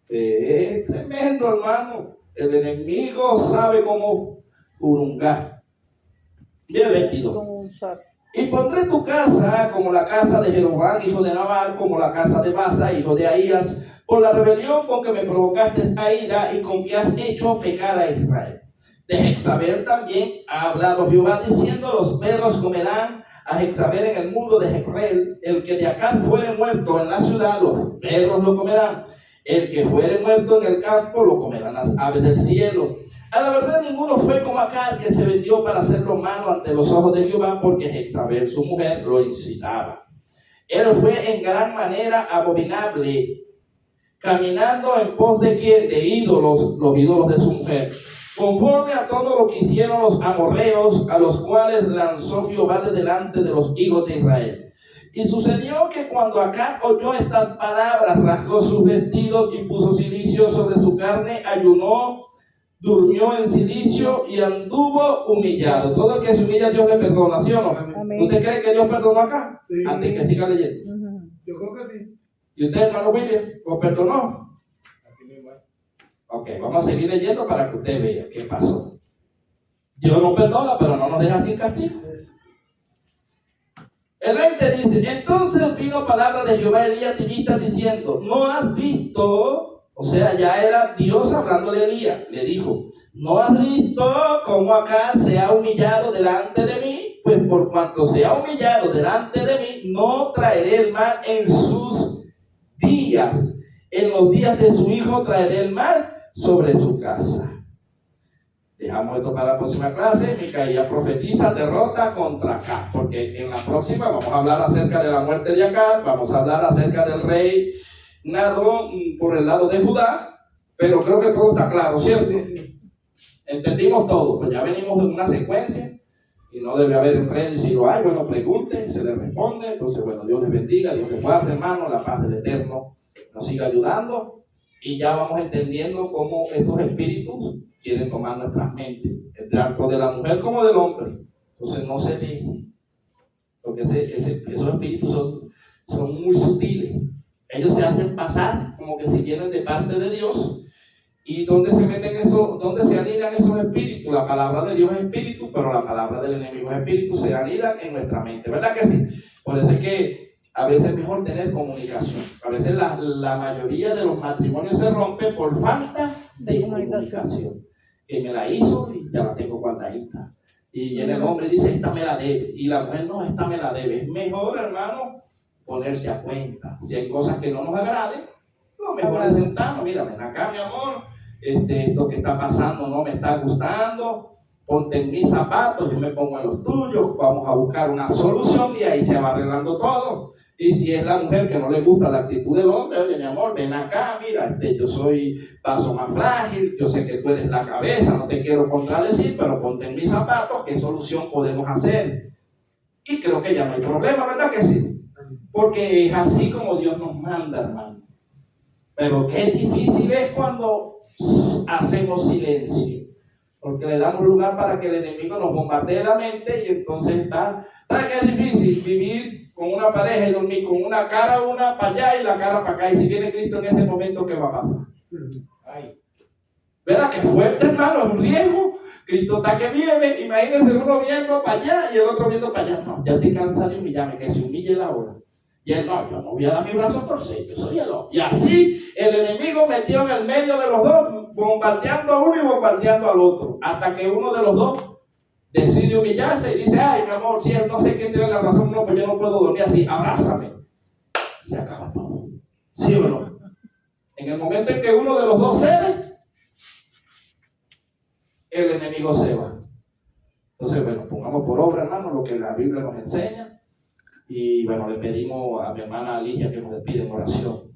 [SPEAKER 1] Es tremendo, hermano. El enemigo sabe cómo urungar. Bien, 22.
[SPEAKER 2] Como un saco.
[SPEAKER 1] Y pondré tu casa como la casa de Jeroboam, hijo de Nabat, como la casa de Basa, hijo de Ahías, por la rebelión con que me provocaste a ira y con que has hecho pecar a Israel. De Jezabel también ha hablado Jehová, diciendo, los perros comerán a Jezabel en el muro de Jezreel. El que de acá fuere muerto en la ciudad, los perros lo comerán. El que fuere muerto en el campo, lo comerán las aves del cielo. A la verdad, ninguno fue como Acab, que se vendió para hacerlo malo ante los ojos de Jehová, porque Jezabel, su mujer, lo incitaba. Él fue en gran manera abominable, caminando en pos de ¿quién? De ídolos, los ídolos de su mujer, conforme a todo lo que hicieron los amorreos, a los cuales lanzó Jehová de delante de los hijos de Israel. Y sucedió que cuando Acab oyó estas palabras, rasgó sus vestidos y puso cilicio sobre su carne, ayunó, durmió en cilicio y anduvo humillado. Todo el que se humilla, Dios le perdona, ¿sí o no?
[SPEAKER 2] Amén.
[SPEAKER 1] ¿Usted cree que Dios perdonó acá?
[SPEAKER 3] Sí.
[SPEAKER 1] Antes que siga leyendo.
[SPEAKER 2] Ujú.
[SPEAKER 3] Yo creo que sí.
[SPEAKER 1] ¿Y usted, hermano William, lo perdonó?
[SPEAKER 4] Así mismo es.
[SPEAKER 1] Ok, vamos a seguir leyendo para que usted vea qué pasó. Dios nos perdona, pero no nos deja sin castigo. El 20 dice, entonces vino palabra de Jehová a Elías tibita diciendo, ¿no has visto? O sea, ya era Dios hablándole a Elías. Le dijo, ¿no has visto cómo acá se ha humillado delante de mí? Pues por cuanto se ha humillado delante de mí, no traeré el mal en sus días. En los días de su hijo traeré el mal sobre su casa. Dejamos esto para la próxima clase. Micaías profetiza derrota contra Acab, porque en la próxima vamos a hablar acerca de la muerte de Acab, vamos a hablar acerca del rey Nadón por el lado de Judá, pero creo que todo está claro, ¿cierto?
[SPEAKER 3] Sí.
[SPEAKER 1] Entendimos todo, pues ya venimos en una secuencia y no debe haber enredo. Y si lo hay, bueno, pregunte, se le responde. Entonces, bueno, Dios les bendiga, Dios les guarde, hermano, la paz del Eterno nos siga ayudando y ya vamos entendiendo cómo estos espíritus quieren tomar nuestras mentes, tanto de la mujer como del hombre. Entonces no se dejen, porque esos espíritus son muy sutiles. Ellos se hacen pasar como que si vienen de parte de Dios. ¿Y dónde se meten eso? ¿Dónde se anidan esos espíritus? La palabra de Dios es espíritu, pero la palabra del enemigo es espíritu. Se anidan en nuestra mente, ¿verdad que sí? Por eso es que a veces es mejor tener comunicación. A veces la mayoría de los matrimonios se rompen por falta de comunicación. Que me la hizo y ya la tengo guardadita. Y viene el hombre y dice, esta me la debe. Y la mujer, no, esta me la debe. Es mejor, hermano, ponerse a cuenta. Si hay cosas que no nos agraden, lo mejor es sentarnos. Mira, ven acá, mi amor. Esto que está pasando no me está gustando. Ponte en mis zapatos, yo me pongo en los tuyos. Vamos a buscar una solución y ahí se va arreglando todo. Y si es la mujer que no le gusta la actitud del hombre, oye, mi amor, ven acá, mira, yo soy vaso más frágil, yo sé que tú eres la cabeza, no te quiero contradecir, pero ponte en mis zapatos, ¿qué solución podemos hacer? Y creo que ya no hay problema, ¿verdad que sí? Porque es así como Dios nos manda, hermano. Pero qué difícil es cuando hacemos silencio, porque le damos lugar para que el enemigo nos bombardee la mente y entonces ¿sabes qué es difícil? Vivir con una pareja y dormir con una cara una para allá y la cara para acá. Y si viene Cristo en ese momento, ¿qué va a pasar?
[SPEAKER 4] Ay.
[SPEAKER 1] ¿Verdad? Que fuerte, hermano, es un riesgo. Cristo está que viene. Imagínense uno viendo para allá y el otro viendo para allá. No, ya estoy cansado de humillarme, que se humille la hora. Y él, no, yo no voy a dar mi brazo a torcer, yo soy el hombre. Y así el enemigo metió en el medio de los dos, bombardeando a uno y bombardeando al otro, hasta que uno de los dos decide humillarse y dice, ay, mi amor, si él no sé quién tiene la razón, no, pues yo no puedo dormir así, abrázame. Se acaba todo. ¿Sí o no? En el momento en que uno de los dos cede, el enemigo se va. Entonces, bueno, pongamos por obra, hermano, lo que la Biblia nos enseña. Y bueno, le pedimos a mi hermana Ligia que nos despide en oración.